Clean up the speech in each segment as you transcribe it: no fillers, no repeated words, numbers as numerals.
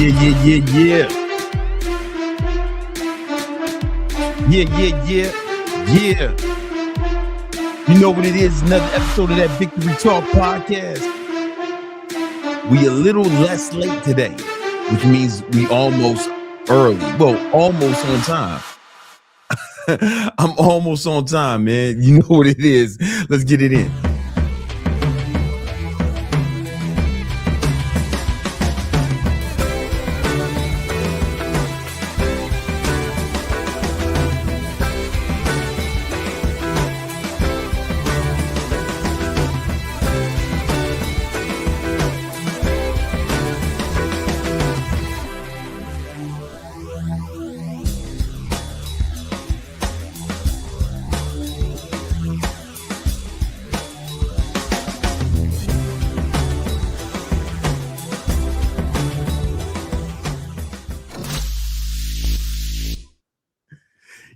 Yeah. You know what it is? Another episode of that Victory Talk podcast. We a little less late today, which means we almost early. Well, almost on time. I'm almost on time, man. You know what it is. Let's get it in.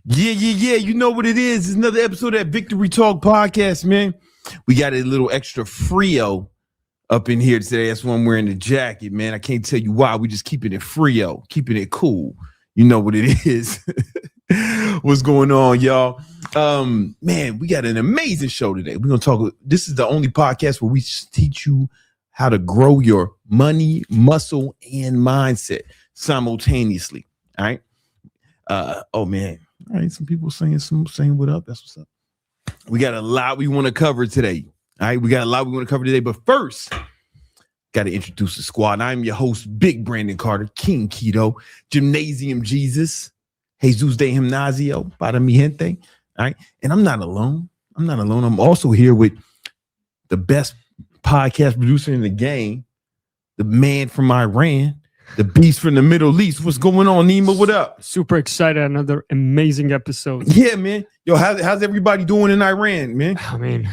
Yeah. You know what it is. It's another episode of that Victory Talk podcast, man. We got a little extra Frio up in here today. That's why I'm wearing the jacket, man. I can't tell you why. We just keeping it Frio, keeping it cool. You know what it is. What's going on, y'all? Man, we got an amazing show today. We're going to talk. This is the only podcast where we teach you how to grow your money, muscle, and mindset simultaneously. All right. Oh, man. All right, some people saying what up. That's what's up. We got a lot we want to cover today. All right, we got a lot we want to cover today. But first, got to introduce the squad. I'm your host, Big Brandon Carter, King Keto, Gymnasium Jesus, Jesus de Gimnasio, para mi gente. All right, and I'm not alone. I'm also here with the best podcast producer in the game, the man from Iran, the beast from the Middle East. What's going on, Nima? What up? Super excited. Another amazing episode. Yeah, man. Yo, how's everybody doing in Iran, man? I mean,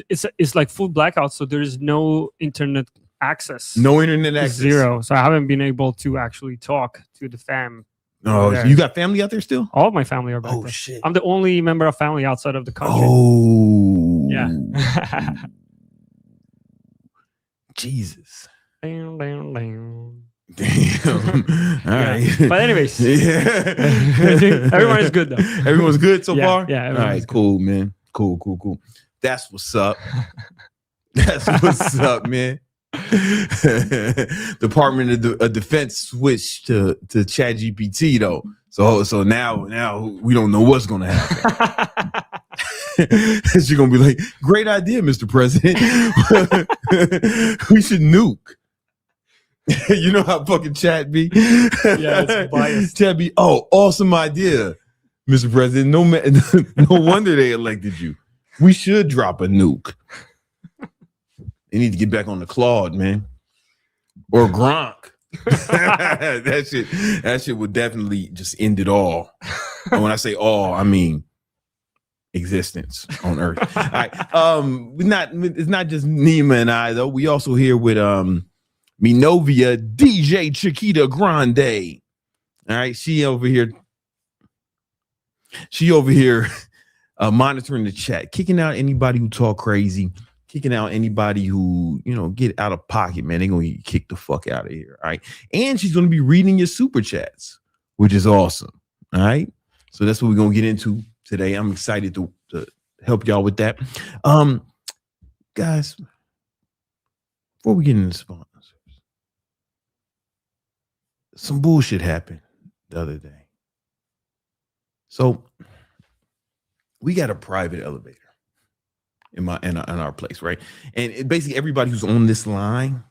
it's like full blackout, so there is no internet access. No internet access. Zero. So I haven't been able to actually talk to the fam. Oh, you got family out there still? All of my family are back there. Shit. I'm the only member of family outside of the country. Oh. Yeah. Jesus. Damn. All right. But anyways, yeah. everyone is good though. Everyone's good so far? Yeah. All right, cool, man. Cool. That's what's up. Man. Department of Defense switched to ChatGPT though. So now we don't know what's gonna happen. She's gonna be like, great idea, Mr. President. We should nuke. You know how fucking chat be? Yeah, it's biased. Chat be, awesome idea, Mr. President. No wonder they elected you. We should drop a nuke. They need to get back on the Claude, man. Or Gronk. That shit would definitely just end it all. And when I say all, I mean existence on Earth. All right. It's not just Nima and I, though. We also here with Minovia DJ Chiquita Grande. All right, she over here monitoring the chat, kicking out anybody who talk crazy, kicking out anybody who, get out of pocket, man. They're gonna get kicked the fuck out of here. All right. And she's gonna be reading your super chats, which is awesome. All right. So that's what we're gonna get into today. I'm excited to help y'all with that. Guys, before we get into sponsors, some bullshit happened the other day. So we got a private elevator in our place, right? And basically everybody who's on this line,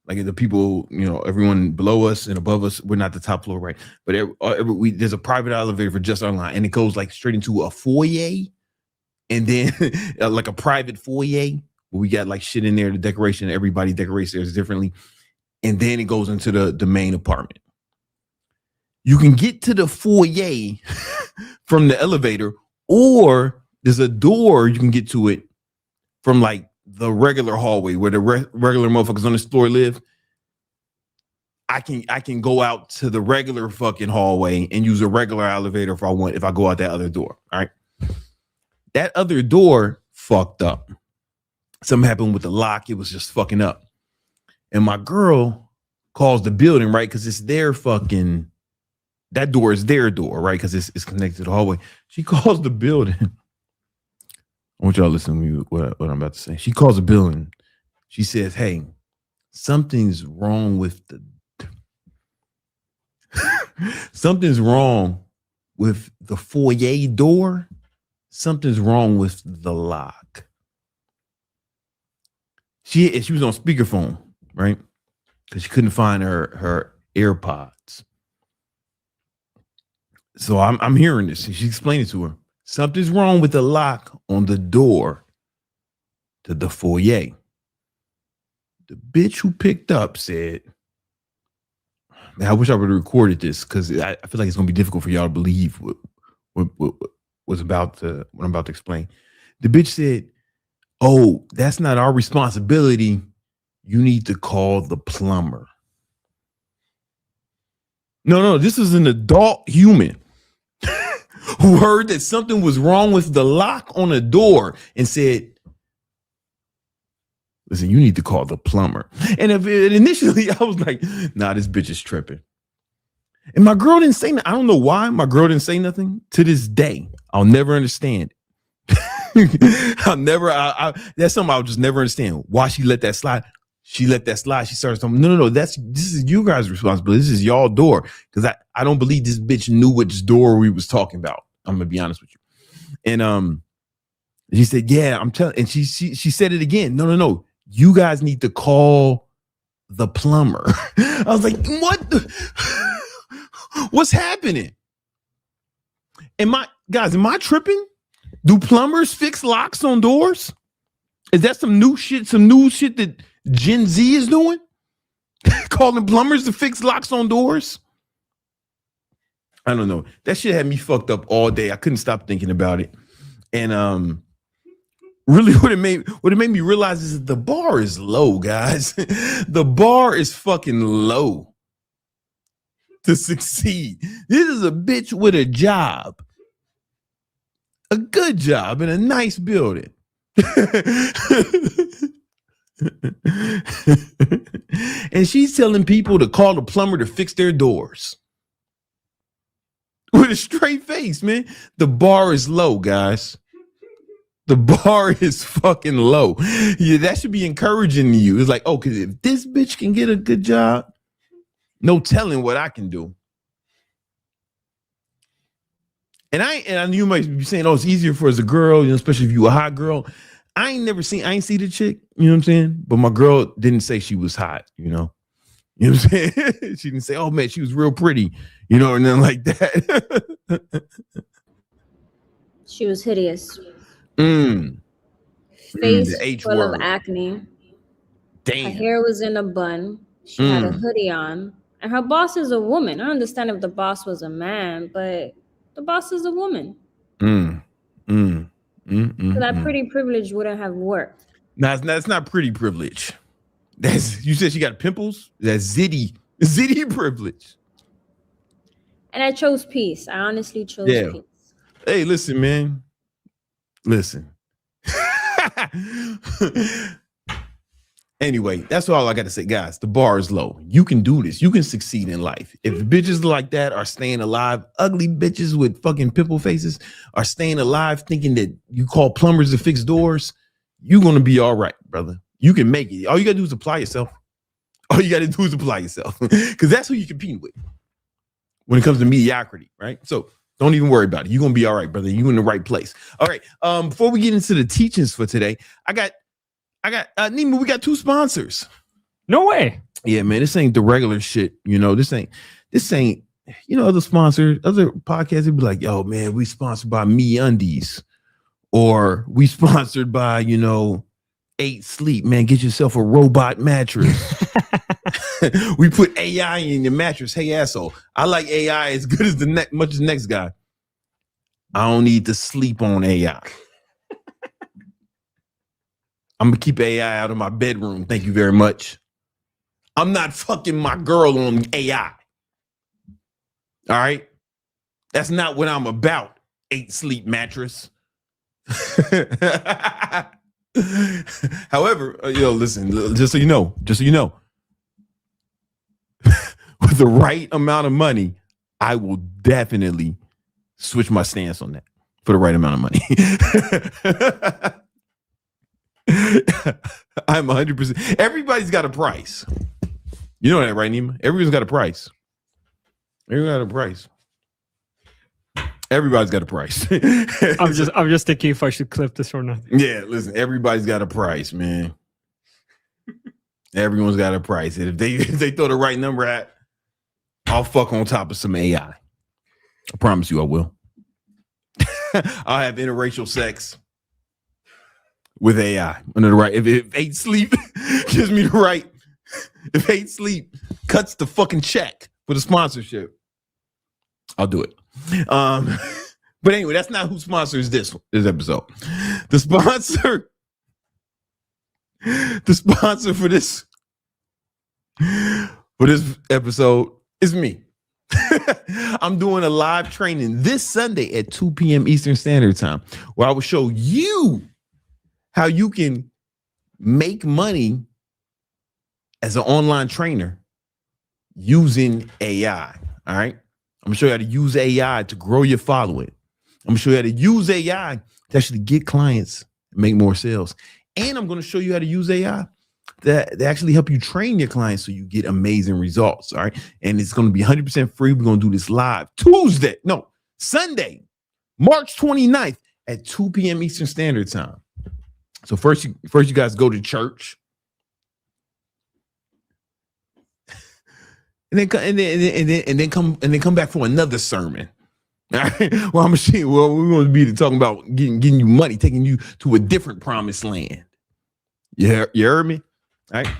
like the people, everyone below us and above us, we're not the top floor, right? But there's a private elevator for just our line, and it goes like straight into a foyer, and then like a private foyer where we got like shit in there, the decoration, everybody decorates theirs differently. And then it goes into the main apartment. You can get to the foyer from the elevator, or there's a door you can get to it from like the regular hallway where the regular motherfuckers on this floor live. I can go out to the regular fucking hallway and use a regular elevator if I go out that other door. All right. That other door fucked up. Something happened with the lock. It was just fucking up. And my girl calls the building, right? Because it's their fucking, that door is their door, right? Because it's connected to the hallway. She calls the building. I want y'all to listen to me what I'm about to say. She calls the building. She says, hey, something's wrong with something's wrong with the foyer door. Something's wrong with the lock. She was on speakerphone, right? Because she couldn't find her AirPods. So I'm hearing this. And she explained it to her. Something's wrong with the lock on the door to the foyer. The bitch who picked up said, man, I wish I would have recorded this because I feel like it's gonna be difficult for y'all to believe what I'm about to explain. The bitch said, oh, that's not our responsibility. You need to call the plumber. No, this is an adult human who heard that something was wrong with the lock on the door and said, listen, you need to call the plumber. And initially I was like, nah, this bitch is tripping. And my girl didn't say nothing. I don't know why my girl didn't say nothing. To this day, I'll never understand. That's something I'll just never understand. Why she let that slide. She let that slide. She started saying, no, this is you guys' responsibility. This is y'all door. Because I don't believe this bitch knew which door we was talking about. I'm gonna be honest with you. And she said, yeah, I'm telling. And she said it again. No. You guys need to call the plumber. I was like, what? What's happening? Am I tripping? Do plumbers fix locks on doors? Is that some new shit that Gen Z is doing? Calling plumbers to fix locks on doors? I don't know. That shit had me fucked up all day. I couldn't stop thinking about it. And really what it made me realize is that the bar is low, guys. The bar is fucking low to succeed. This is a bitch with a job. A good job in a nice building. And she's telling people to call the plumber to fix their doors. With a straight face, man. The bar is low, guys. The bar is fucking low. Yeah, that should be encouraging to you. It's like, oh, because if this bitch can get a good job, no telling what I can do. And I you might be saying, oh, it's easier for as a girl, especially if you a hot girl. I ain't see the chick, you know what I'm saying? But my girl didn't say she was hot, you know? You know what I'm saying? She didn't say, oh man, she was real pretty, you know, and then like that. She was hideous. The Face H full word. of acne. Damn. Her hair was in a bun. She had a hoodie on. And her boss is a woman. I understand if the boss was a man, but the boss is a woman. So that pretty privilege wouldn't have worked. No, it's not pretty privilege. You said she got pimples? That's zitty privilege. And I chose peace. I honestly chose peace. Hey, listen, man. Listen. Anyway, that's all I got to say, guys. The bar is low. You can do this. You can succeed in life. If bitches like that are staying alive, ugly bitches with fucking pimple faces are staying alive thinking that you call plumbers to fix doors, you're going to be all right, brother. You can make it. All you got to do is apply yourself. Because that's who you're competing with when it comes to mediocrity, right? So don't even worry about it. You're going to be all right, brother. You're in the right place. All right. Before we get into the teachings for today, I got Nima, we got 2 sponsors. No way. Yeah, man, this ain't the regular shit. You know, this ain't, you know, other sponsors, other podcasts, they'd be like, yo, man, we sponsored by MeUndies, or we sponsored by, you know, 8 Sleep, man, get yourself a robot mattress. We put AI in your mattress. Hey, asshole, I like AI as good as much as the next guy. I don't need to sleep on AI. I'm gonna keep AI out of my bedroom. Thank you very much. I'm not fucking my girl on AI. All right. That's not what I'm about. 8 Sleep mattress. However, listen, just so you know, the right amount of money, I will definitely switch my stance on that for the right amount of money. I'm 100%. Everybody's got a price. You know that, right, Nima? Everyone's got a price. Everybody's got a price. I'm just thinking if I should clip this or not. Yeah, listen, everybody's got a price, man. Everyone's got a price. And if they throw the right number at, I'll fuck on top of some AI. I promise you I will. I'll have interracial sex with AI. Under the right. If 8 Sleep gives me the right, if 8 Sleep cuts the fucking check for the sponsorship, I'll do it. But anyway, that's not who sponsors this episode. The sponsor for this episode is me. I'm doing a live training this Sunday at 2 p.m. Eastern Standard Time, where I will show you how you can make money as an online trainer using AI. All right. I'm gonna show you how to use AI to grow your following. I'm gonna show you how to use AI to actually get clients and make more sales. And I'm gonna show you how to use AI that actually help you train your clients so you get amazing results. All right. And it's gonna be 100% free. We're gonna do this live Sunday, March 29th at 2 p.m. Eastern Standard Time. So first you guys go to church. And then come back for another sermon. All right. Well, we're going to be talking about getting you money, taking you to a different promised land. You heard me? All right.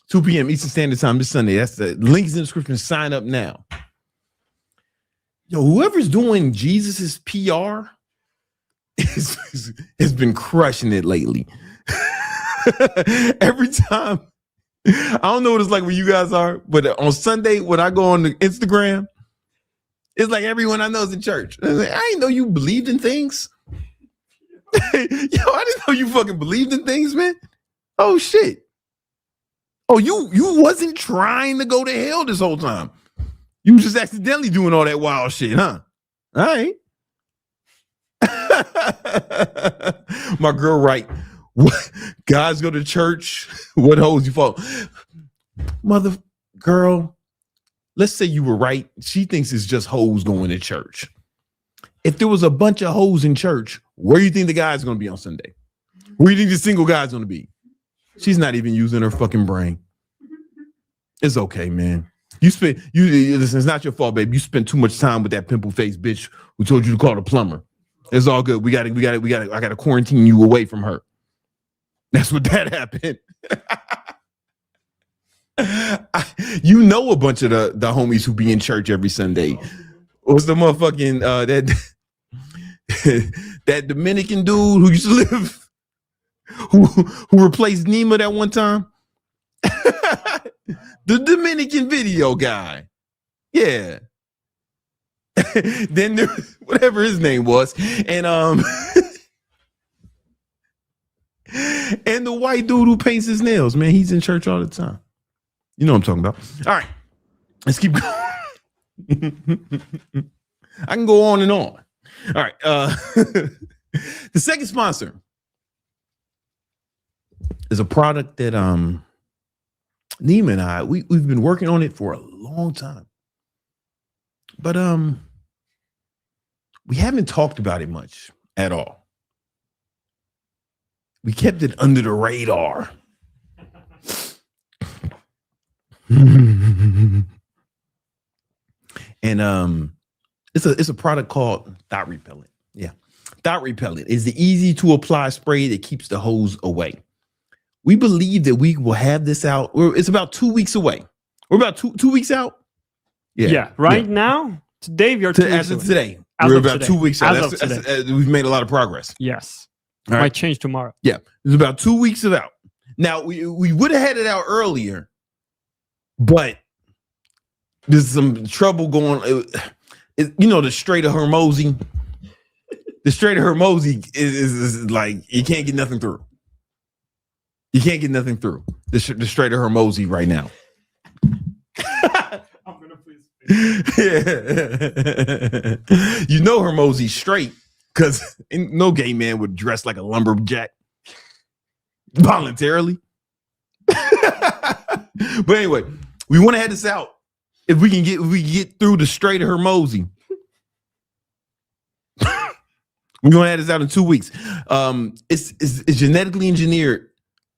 2 p.m. Eastern Standard Time this Sunday. That's the link is in the description. Sign up now. Yo, whoever's doing Jesus's PR has been crushing it lately. Every time. I don't know what it's like where you guys are, but on Sunday when I go on the Instagram, it's like everyone I know is in church. I didn't know you believed in things. Yo, I didn't know you fucking believed in things, man. Oh shit. Oh, you wasn't trying to go to hell this whole time. You was just accidentally doing all that wild shit, huh? All right. My girl, right? What guys go to church? What hoes you follow? Mother girl, let's say you were right. She thinks it's just hoes going to church. If there was a bunch of hoes in church, where do you think the guy's going to be on Sunday? Where do you think the single guy's going to be? She's not even using her fucking brain. It's okay, man. Listen, it's not your fault, babe. You spent too much time with that pimple-faced bitch who told you to call the plumber. It's all good. I got to quarantine you away from her. That's what that happened. You know a bunch of the homies who be in church every Sunday. What's the motherfucking that Dominican dude who used to live who replaced Nima that one time? The Dominican video guy. Yeah. Then there, whatever his name was. And and the white dude who paints his nails, man, he's in church all the time. You know what I'm talking about. All right, let's keep going. I can go on and on. All right. The second sponsor is a product that Nima and I we've been working on it for a long time. But we haven't talked about it much at all. We kept it under the radar. And it's a product called Thought Repellent. Yeah. Thought Repellent is the easy to apply spray that keeps the hose away. We believe that we will have this out. It's about 2 weeks away. We're about two weeks out. Yeah. Right now, today we are 2 weeks as of today. As we're of about today. 2 weeks out. As of today. We've made a lot of progress. Yes. All right. Might change tomorrow. Yeah. It's about 2 weeks out. Now we would have had it out earlier, but there's some trouble going. You know, the Strait of Hormuz. The Strait of Hormuz is like you can't get nothing through. You can't get nothing through the Strait of Hormuz right now. I'm gonna put You know Hermose's straight because no gay man would dress like a lumberjack voluntarily. But anyway, we want to head this out. If we get through the Strait of Hermose. We're gonna head this out in 2 weeks. It's genetically engineered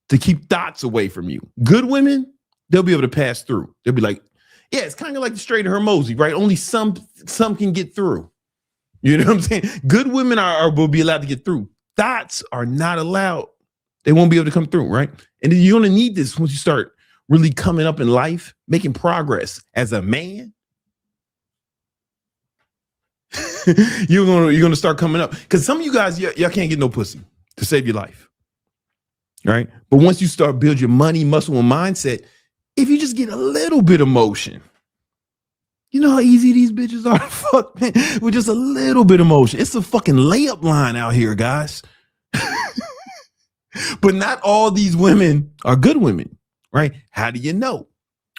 to keep thoughts away from you. Good women, they'll be able to pass through. They'll be like, yeah, it's kind of like the Strait of Hermose, right? Only some can get through. You know what I'm saying? Good women will be allowed to get through. Thoughts are not allowed. They won't be able to come through, right? And then you're gonna need this once you start really coming up in life, making progress as a man. You're gonna start coming up because some of you guys y'all can't get no pussy to save your life, right? But once you start build your money, muscle, and mindset, if you just get a little bit of motion, you know how easy these bitches are to fuck, man. With just a little bit of motion, it's a fucking layup line out here, guys. But not all these women are good women, right? How do you know?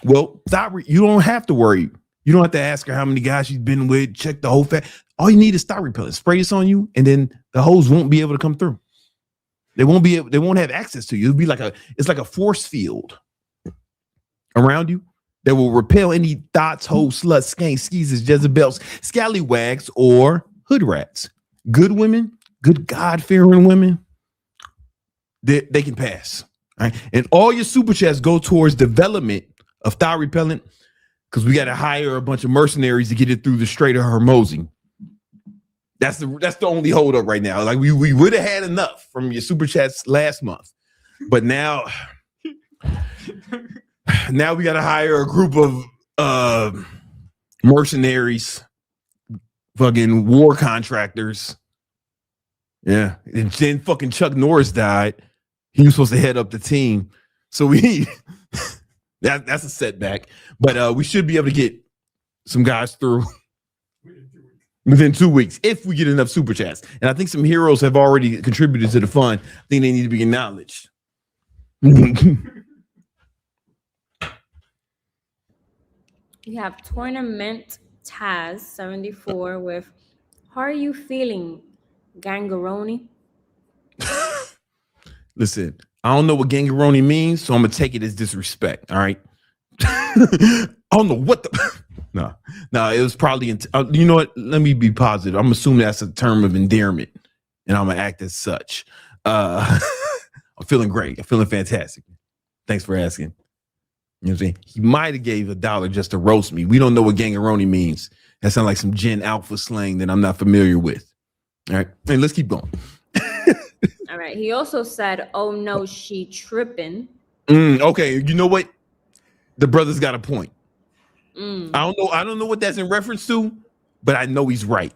Well, you don't have to worry. You don't have to ask her how many guys she's been with. Check the whole fact. All you need is thought repellent. Spray this on you, and then the hoes won't be able to come through. They won't have access to you. It'll be like a force field around you that will repel any thoughts, hoes, sluts, skanks, skeezers, Jezebels, scallywags, or hood rats. Good women, good God-fearing women, they can pass. All right? And all your super chats go towards development of thought repellent because we got to hire a bunch of mercenaries to get it through the Strait of Hermose. That's the only holdup right now. Like we would have had enough from your super chats last month, but now we got to hire a group of mercenaries, fucking war contractors. Yeah, and then fucking Chuck Norris died. He was supposed to head up the team, so we that's a setback. But we should be able to get some guys through within 2 weeks if we get enough super chats. And I think some heroes have already contributed to the fund. I think they need to be acknowledged. You have Tournament Taz 74 with how are you feeling, Gangaroni? Listen, I don't know what Gangaroni means, so I'm gonna take it as disrespect. All right. I don't know what the no, it was probably you know what? Let me be positive. I'm assuming that's a term of endearment, and I'm gonna act as such. I'm feeling great. I'm feeling fantastic. Thanks for asking. You know what I'm saying? He might have gave $1 just to roast me. We don't know what Gangaroni means. That sounds like some Gen Alpha slang that I'm not familiar with. All right, and let's keep going. All right. He also said, "Oh no, she tripping." Okay, you know what? The brother's got a point. I don't know what that's in reference to, but I know he's right.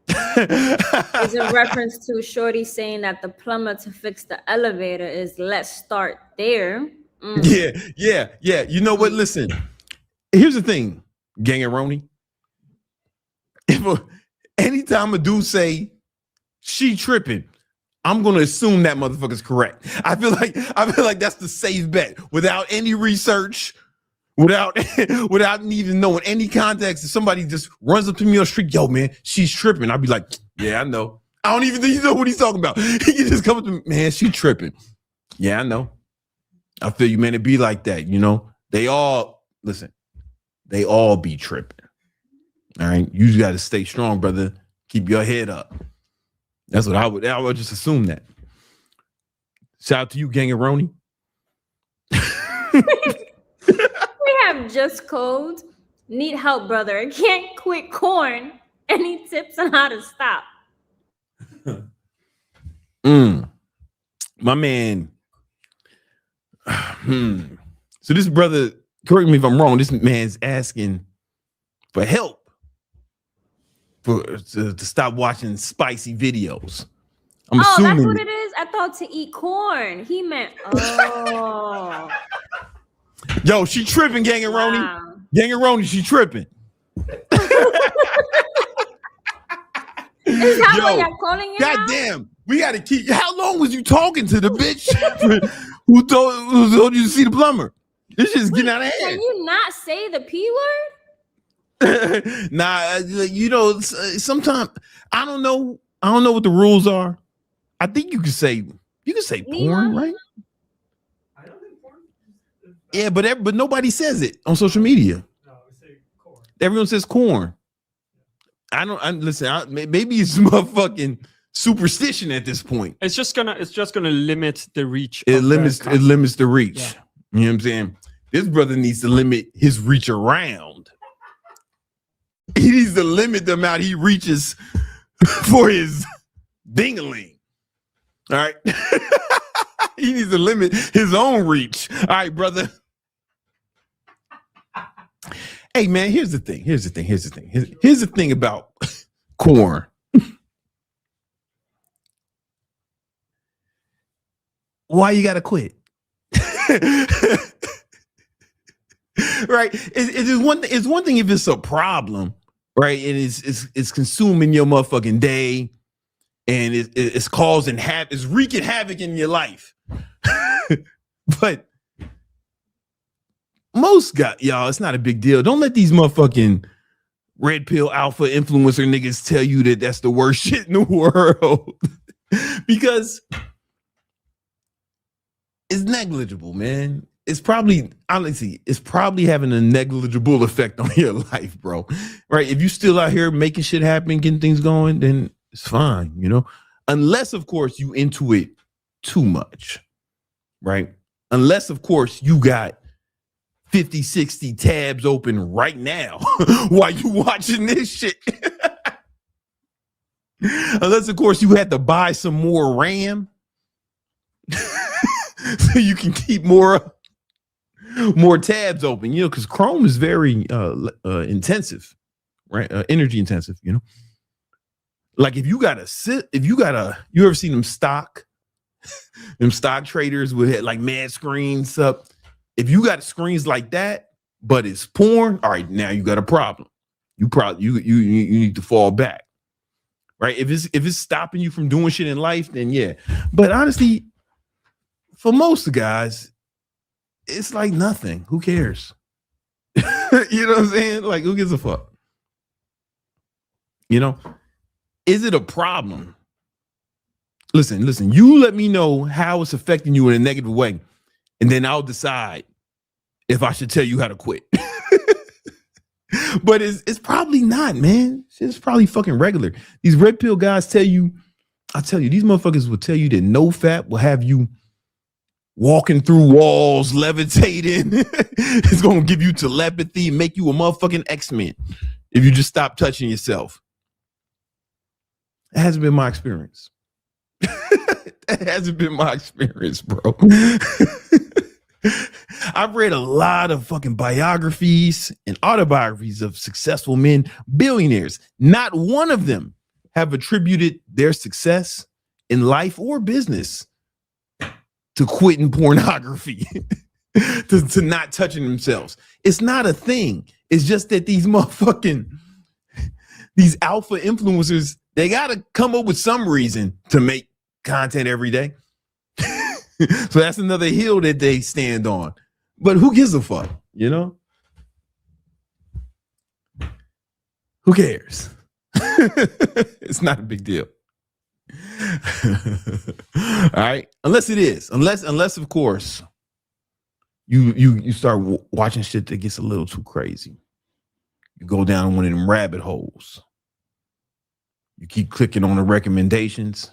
It's a reference to Shorty saying that the plumber to fix the elevator is let's start there. Yeah. You know what? Listen, here's the thing, Gangaroni. Anytime a dude say she tripping, I'm gonna assume that motherfucker's correct. I feel like that's the safe bet without any research, without even knowing any context. If somebody just runs up to me on the street, yo man, she's tripping, I'd be like, yeah, I know. I don't even think you know what he's talking about. He can just come up to me, man, she tripping. Yeah, I know. I feel you, man. It be like that, you know. They all be tripping. All right, you just got to stay strong, brother. Keep your head up. That's what I would just assume that. Shout out to you, Gangaroni. We have Just Code. Need help, brother. I can't quit corn. Any tips on how to stop? My man. So this brother, correct me if I'm wrong, this man's asking for help to stop watching spicy videos. I'm assuming that's what it is. I thought to eat corn. He meant Yo, she tripping, Gangaroni. Wow. Gangaroni, she tripping. Is that what you're calling it? Goddamn, we gotta keep. How long was you talking to the bitch who told you to see the plumber? This is getting out of hand. Can you not say the P word? Nah, you know, sometimes I don't know what the rules are. I think you can say porn, right? I don't think porn. Yeah, but nobody says it on social media. No, we say corn. Everyone says corn. Listen. Maybe it's motherfucking superstition at this point. It's just gonna limit the reach. It limits the reach. Yeah. You know what I'm saying? This brother needs to limit his reach around. He needs to limit the amount he reaches for his dingaling. All right. He needs to limit his own reach. All right, brother. Hey, man, here's the thing about corn. Why you gotta quit? Right? It's one thing if it's a problem, right? And it's consuming your motherfucking day, and it's causing it's wreaking havoc in your life. But most guys, y'all, it's not a big deal. Don't let these motherfucking red pill alpha influencer niggas tell you that that's the worst shit in the world. Because it's negligible, man. It's probably having a negligible effect on your life, bro. Right? If you still out here making shit happen, getting things going, then it's fine, you know? Unless, of course, you into it too much, right? Unless, of course, you got 50, 60 tabs open right now while you watching this shit. Unless, of course, you had to buy some more RAM so you can keep more tabs open, you know, because Chrome is very intensive, right? Energy intensive, you know. Like if you ever seen them stock traders with like mad screens up. If you got screens like that, but it's porn, all right, now you got a problem. You need to fall back, right? If it's stopping you from doing shit in life, then yeah. But honestly, for most guys, it's like nothing. Who cares? You know what I'm saying? Like, who gives a fuck? You know, is it a problem? Listen, you let me know how it's affecting you in a negative way, and then I'll decide if I should tell you how to quit. But it's probably not, man. It's probably fucking regular. These red pill guys these motherfuckers will tell you that no fat will have you walking through walls, levitating. It's gonna give you telepathy, make you a motherfucking X-Men if you just stop touching yourself. It hasn't been my experience. That hasn't been my experience, bro. I've read a lot of fucking biographies and autobiographies of successful men, billionaires. Not one of them have attributed their success in life or business to quitting pornography, to not touching themselves. It's not a thing. It's just that these alpha influencers, they got to come up with some reason to make content every day. So that's another hill that they stand on. But who gives a fuck, you know? Who cares? It's not a big deal. All right, unless it is, unless of course you start watching shit that gets a little too crazy. You go down one of them rabbit holes. You keep clicking on the recommendations.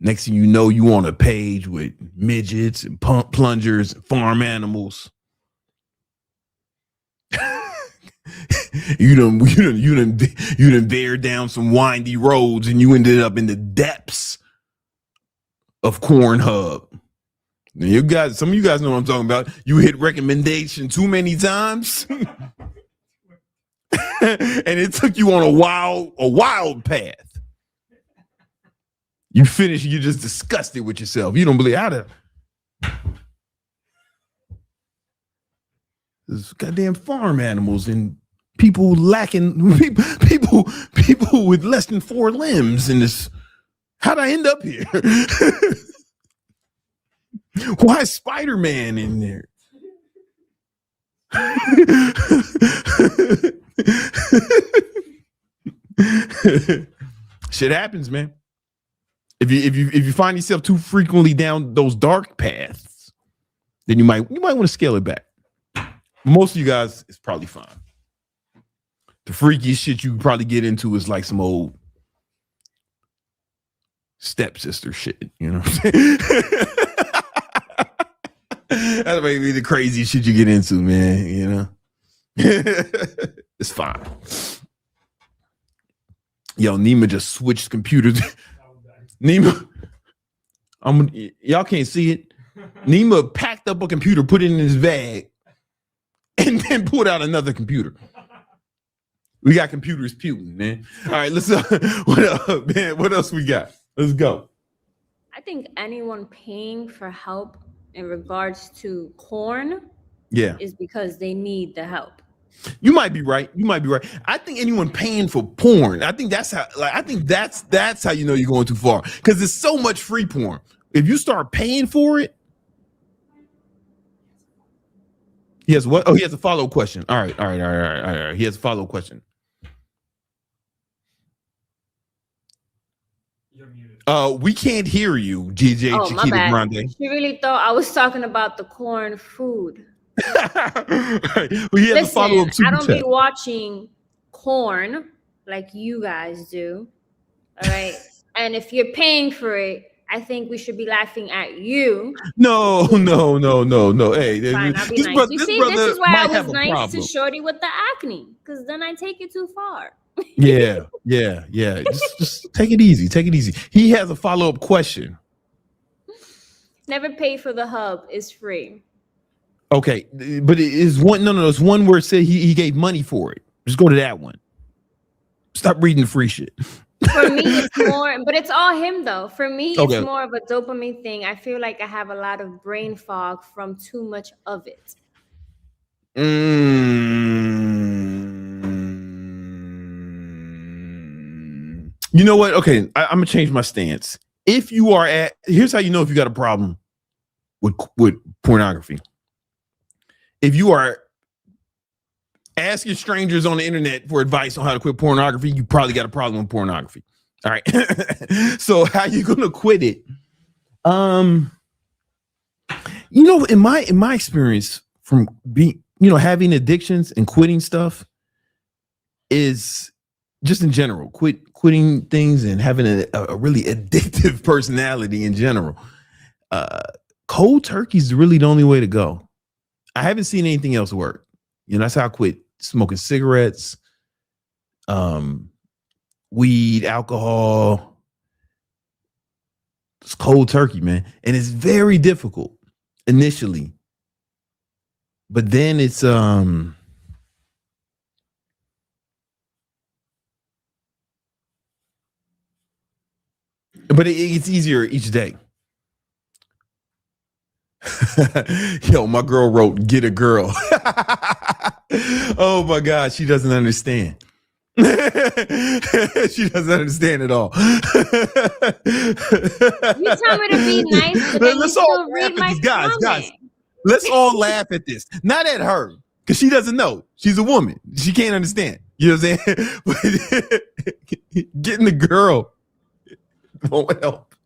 Next thing you know, you on a page with midgets and plungers and farm animals. You done veered down some windy roads and you ended up in the depths of Cornhub. Now some of you guys know what I'm talking about. You hit recommendation too many times, and it took you on a wild path. You finish, you're just disgusted with yourself. You don't believe how to. There's goddamn farm animals and people people with less than 4 limbs in this. How'd I end up here? Why is Spider-Man in there? Shit happens, man. If you find yourself too frequently down those dark paths, then you might want to scale it back. Most of you guys, it's probably fine. The freakiest shit you probably get into is like some old stepsister shit, you know what I'm saying? That might be the crazy shit you get into, man, you know? It's fine. Yo, Nima just switched computers. Nima, y'all can't see it. Nima packed up a computer, put it in his bag, and then pulled out another computer. We got computers puking, man. All right, let's what up, man? What else we got? Let's go. I think anyone paying for help in regards to corn is because they need the help. You might be right. I think anyone paying for porn, I think that's how you know you're going too far. Because there's so much free porn. If you start paying for it. He has what? Oh, he has a follow-up question. All right. He has a follow-up question. You're muted. We can't hear you, GJ Chiquita Grande. She really thought I was talking about the corn food. Right. Well, he has a follow-up I don't be watching corn like you guys do. All right. And if you're paying for it, I think we should be laughing at you. No. Hey, fine, I'll be nice. You see, this is why I was nice to Shorty with the acne, because then I take it too far. Yeah. Just take it easy. He has a follow-up question. Never pay for the hub. It's free. Okay, but it is one. No, it's one where it said he gave money for it. Just go to that one. Stop reading the free shit. For me, it's more, but it's all him though. For me, it's more of a dopamine thing. I feel like I have a lot of brain fog from too much of it. You know what? Okay, I'm gonna change my stance. If you are here's how you know if you got a problem with pornography. If you are asking strangers on the internet for advice on how to quit pornography, you probably got a problem with pornography. All right. So how you gonna quit it? You know, in my experience from being, having addictions and quitting stuff is just in general, quitting things and having a really addictive personality in general. Cold turkey is really the only way to go. I haven't seen anything else work. That's how I quit smoking cigarettes, weed, alcohol. It's cold turkey, man. And it's very difficult initially. But then it's but it gets easier each day. Yo, my girl wrote, "Get a girl." Oh my God, she doesn't understand. She doesn't understand at all. You tell me to be nice, but then you still read my guys. Let's all laugh at this. Not at her, because she doesn't know. She's a woman. She can't understand. You know what I'm saying? But getting the girl won't help.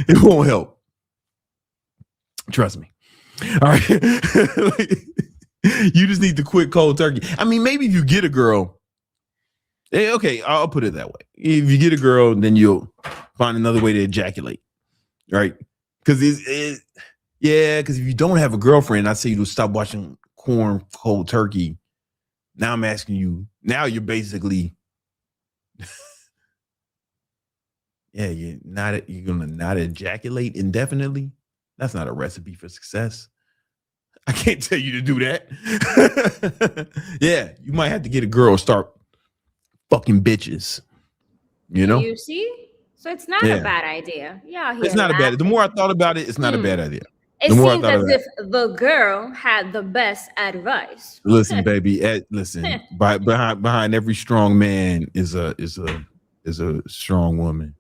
It won't help. Trust me. All right. You just need to quit cold turkey. I mean, maybe if you get a girl, okay, I'll put it that way. If you get a girl, then you'll find another way to ejaculate, right? Because because if you don't have a girlfriend, I'd say you to stop watching corn cold turkey. Now I'm asking you. Now you're basically, you're gonna not ejaculate indefinitely. That's not a recipe for success. I can't tell you to do that. Yeah, you might have to get a girl, start fucking bitches. You see? So it's not a bad idea. Yeah, it's not a bad. The more I thought about it, it's not a bad idea. It The more I seems thought as of if the girl had the best advice. listen, baby, listen. Behind every strong man is a strong woman.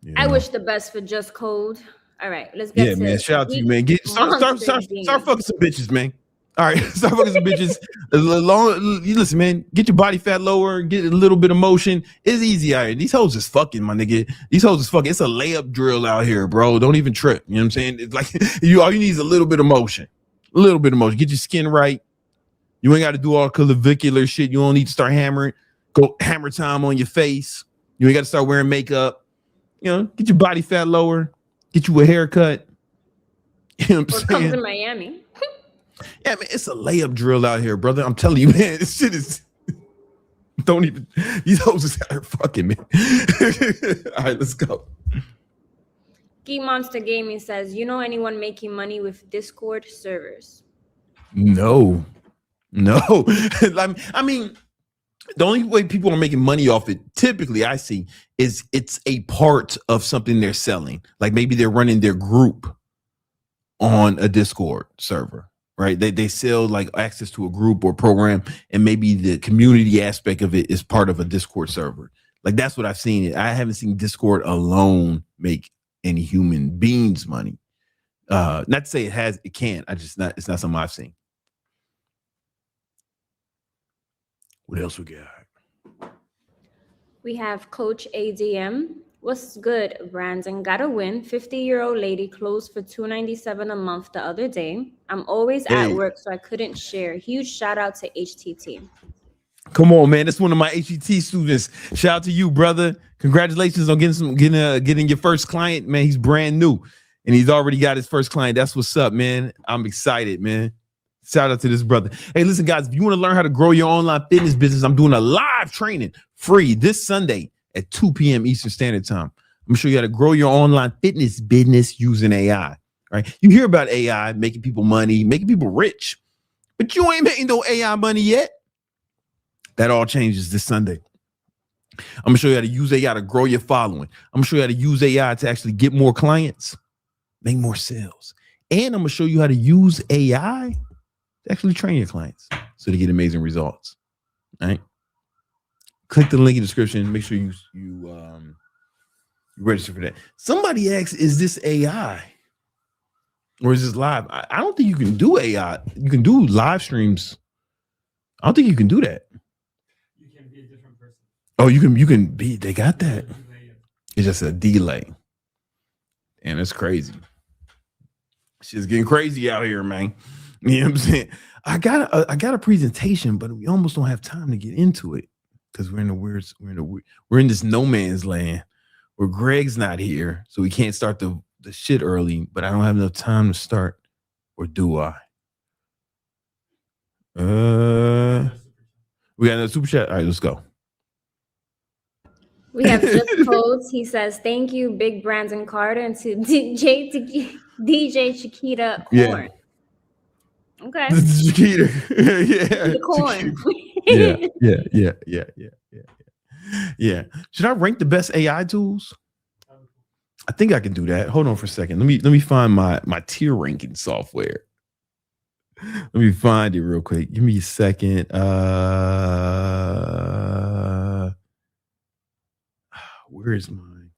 You I know? wish the best for Just Cold. All right, let's Yeah, get to man. Shout out to you, man. Monster Start Game. fucking some bitches, man. All right, start fucking some bitches. You listen, man. Get your body fat lower. Get a little bit of motion. It's easy out here. These hoes is fucking, my nigga. These hoes is fucking. It's a layup drill out here, bro. Don't even trip. You know what I'm saying? It's like all you need is a little bit of motion. A little bit of motion. Get your skin right. You ain't got to do all clavicular shit. You don't need to start hammering. Go hammer time on your face. You ain't got to start wearing makeup. You know, get your body fat lower. Get you a haircut. You know what I'm saying? Comes in Miami. Yeah, man, it's a layup drill out here, brother. I'm telling you, man, this shit is. Don't even. These hoes is out here fucking, man. All right, let's go. Key Monster Gaming says, you know anyone making money with Discord servers? No. I mean, the only way people are making money off it, typically I see, is it's a part of something they're selling. Like maybe they're running their group on a Discord server. Right, they sell like access to a group or program, and maybe the community aspect of it is part of a Discord server. Like that's what I've seen. I haven't seen Discord alone make any human beings money. Not to say it can't. It's not something I've seen. What else we got? We have Coach ADM. What's good, Brandon? Got a win. 50-year-old lady closed for $297 a month the other day. I'm always at work, so I couldn't share. Huge shout out to HTT. Come on, man. That's one of my HTT students. Shout out to you, brother. Congratulations on getting your first client, man. He's brand new and he's already got his first client. That's what's up, man. I'm excited, man. Shout out to this brother. Hey, listen, guys, if you want to learn how to grow your online fitness business, I'm doing a live training free this Sunday at 2 p.m. Eastern Standard Time. I'm gonna show you how to grow your online fitness business using AI. Right? You hear about AI making people money, making people rich, but you ain't making no AI money yet. That all changes this Sunday. I'm gonna show you how to use AI to grow your following. I'm gonna show you how to use AI to actually get more clients, make more sales, and I'm gonna show you how to use AI to actually train your clients so they get amazing results. All right. Click the link in the description. Make sure you register for that. Somebody asks, is this AI or is this live? I don't think you can do AI. You can do live streams. I don't think you can do that. You can be a different person. Oh, you can be. They got that. It's just a delay, and that's crazy. Shit's getting crazy out here, man. You know what I'm saying? I got a presentation, but we almost don't have time to get into it. Because we're in this no man's land where Greg's not here, so we can't start the shit early. But I don't have enough time to start, or do I? We got another super chat. All right, let's go. We have Just Codes. He says, "Thank you, Big Brandon Carter, and to DJ Chiquita Corn." Yeah. Okay. Chiquita. Yeah. The corn. Yeah. Should I rank the best AI tools? I think I can do that. Hold on for a second. Let me find my tier ranking software. Let me find it real quick. Give me a second. Where is mine?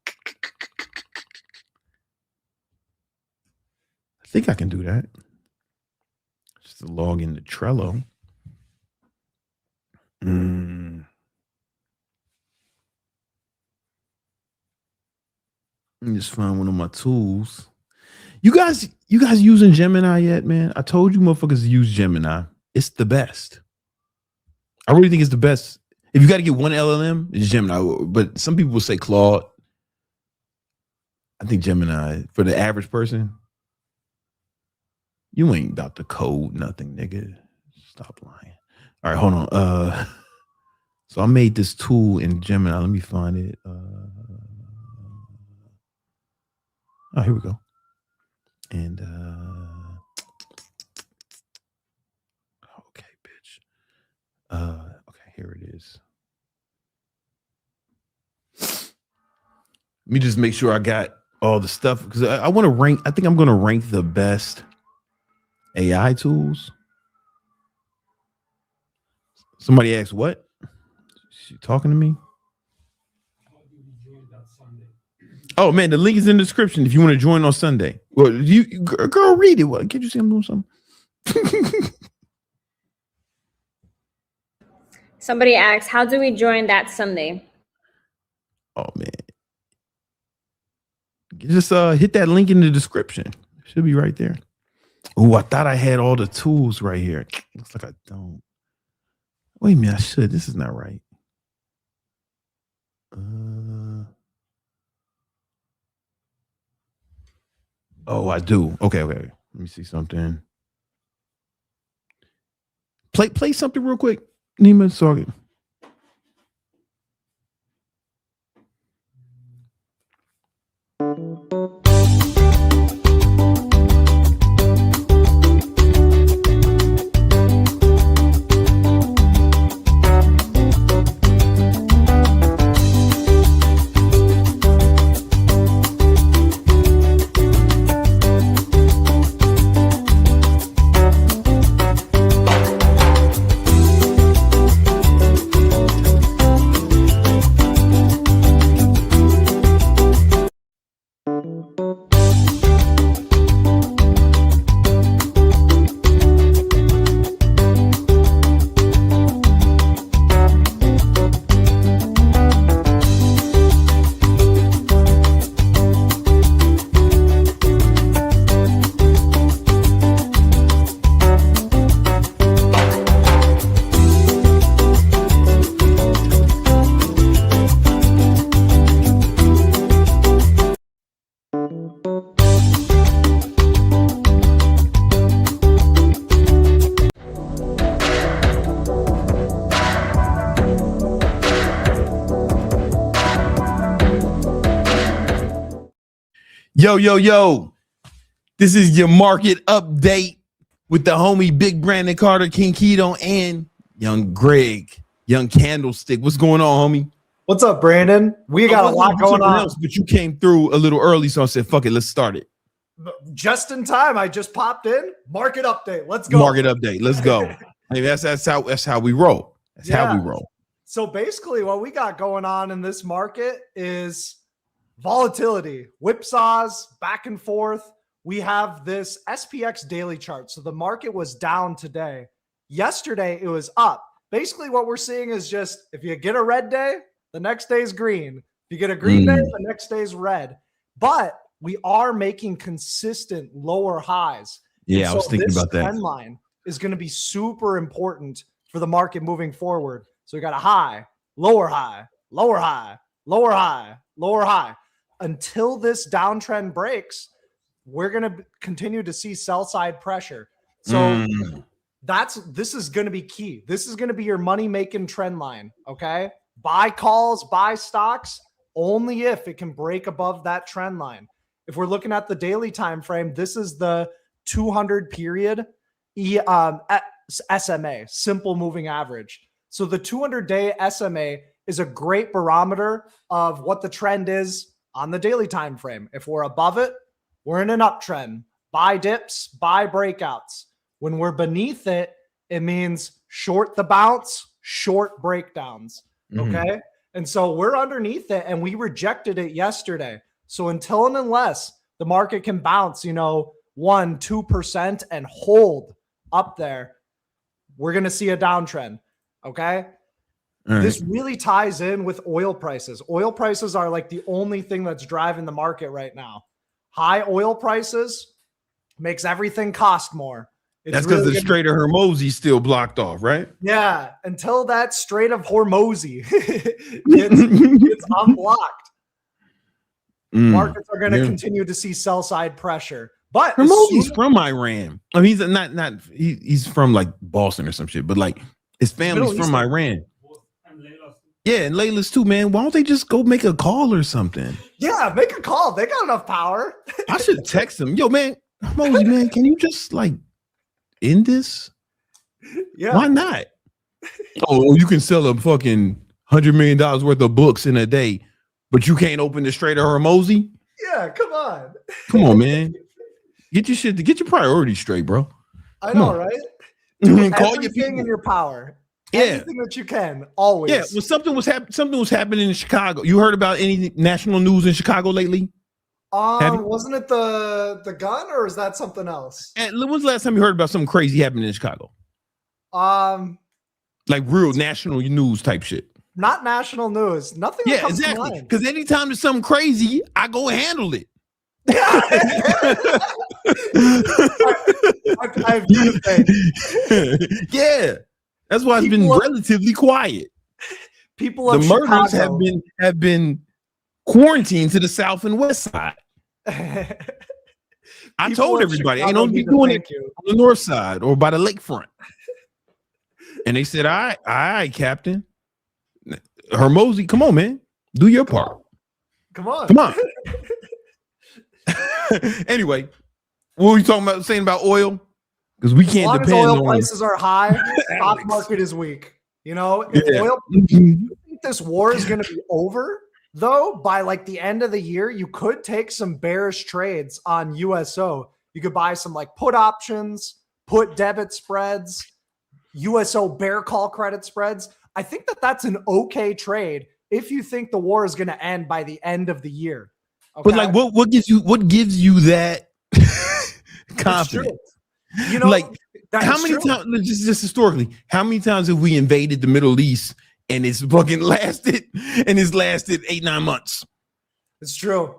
I think I can do that. Just to log into Trello. Let me just find one of my tools. You guys using Gemini yet, man? I told you motherfuckers to use Gemini. It's the best. I really think it's the best. If you got to get one LLM, it's Gemini. But some people will say Claude. I think Gemini, for the average person, you ain't about to code nothing, nigga. Stop lying. All right, hold on. So I made this tool in Gemini. Let me find it. Oh, here we go. And okay, bitch. Okay, here it is. Let me just make sure I got all the stuff because I want to rank. I think I'm going to rank the best AI tools. Somebody asked, what? She talking to me? Oh man, the link is in the description if you want to join on Sunday. Well, girl, read it. What? Can't you see I'm doing something? Somebody asked, how do we join that Sunday? Oh man. Just hit that link in the description. It should be right there. Oh, I thought I had all the tools right here. Looks like I don't. Wait a minute, I should. This is not right. Oh, I do. Okay. Let me see something. Play something real quick. Nima talking. Yo. This is your market update with the homie Big Brandon Carter, King Keto, and Young Greg, Young Candlestick. What's going on, homie? What's up, Brandon? We got a lot going on. But you came through a little early, so I said, fuck it, let's start it. Just in time. I just popped in. Market update. Let's go. Market update. Let's go. I mean, that's how we roll. That's how we roll. So basically what we got going on in this market is volatility, whipsaws, back and forth. We have this SPX daily chart. So the market was down today. Yesterday, it was up. Basically, what we're seeing is just if you get a red day, the next day is green. If you get a green day, the next day is red. But we are making consistent lower highs. Yeah, I was thinking about that. Trend line is going to be super important for the market moving forward. So we got a high, lower high, lower high, lower high, lower high. Until this downtrend breaks, we're going to continue to see sell side pressure. So this is going to be key. This is going to be your money making trend line. Okay. Buy calls, buy stocks only if it can break above that trend line. If we're looking at the daily time frame, this is the 200 period SMA, simple moving average. So the 200-day SMA is a great barometer of what the trend is on the daily time frame. If we're above it, we're in an uptrend. Buy dips, buy breakouts. When we're beneath it, it means short the bounce, short breakdowns. Okay. And so we're underneath it and we rejected it yesterday. So until and unless the market can bounce, 1-2% and hold up there, we're going to see a downtrend. Okay. This really ties in with oil prices. Oil prices are like the only thing that's driving the market right now. High oil prices makes everything cost more. That's because the Strait of Hormuz is still blocked off, right? Yeah, until that Strait of Hormuz gets unblocked. Markets are going to continue to see sell side pressure. But Hormuz from Iran. I mean, he's from like Boston or some shit, but like his family's from Iran. Yeah, and Layla's too, man. Why don't they just go make a call or something? Yeah, make a call. They got enough power. I should text them. Yo, man, Hormuz, man, can you just like end this? Yeah. Why not? Oh, you can sell a fucking $100 million worth of books in a day, but you can't open the Strait of Hormuz? Yeah, come on. Come on, man. Get your priorities straight, bro. I know, right? Call your Everything people. in your power. Yeah. Anything that you can, always. Yeah, well, something was happening in Chicago. You heard about any national news in Chicago lately? Wasn't it the gun, or is that something else? And when was the last time you heard about something crazy happening in Chicago? Like real national news type shit. Not national news. Nothing. Yeah, exactly. Because anytime there's something crazy, I go handle it. I have you to thank. Yeah, that's why it's been relatively quiet. People of the murders Chicago have been quarantined to the south and west side. I told everybody, ain't no be doing it on the north side or by the lakefront. And they said, all right, Captain. Hermosi, come on, man. Do your part. Come on. Anyway, what were we talking about? Saying about oil? Because we can't depend on oil prices are high. Stock market is weak. You know, if oil, this war is going to be over, though, by like the end of the year, you could take some bearish trades on USO. You could buy some like put options, put debit spreads, USO bear call credit spreads. I think that's an okay trade if you think the war is going to end by the end of the year. Okay? But like, what gives you that confidence? You know, like how many times? Just historically, how many times have we invaded the Middle East and it's fucking lasted 8-9 months? It's true,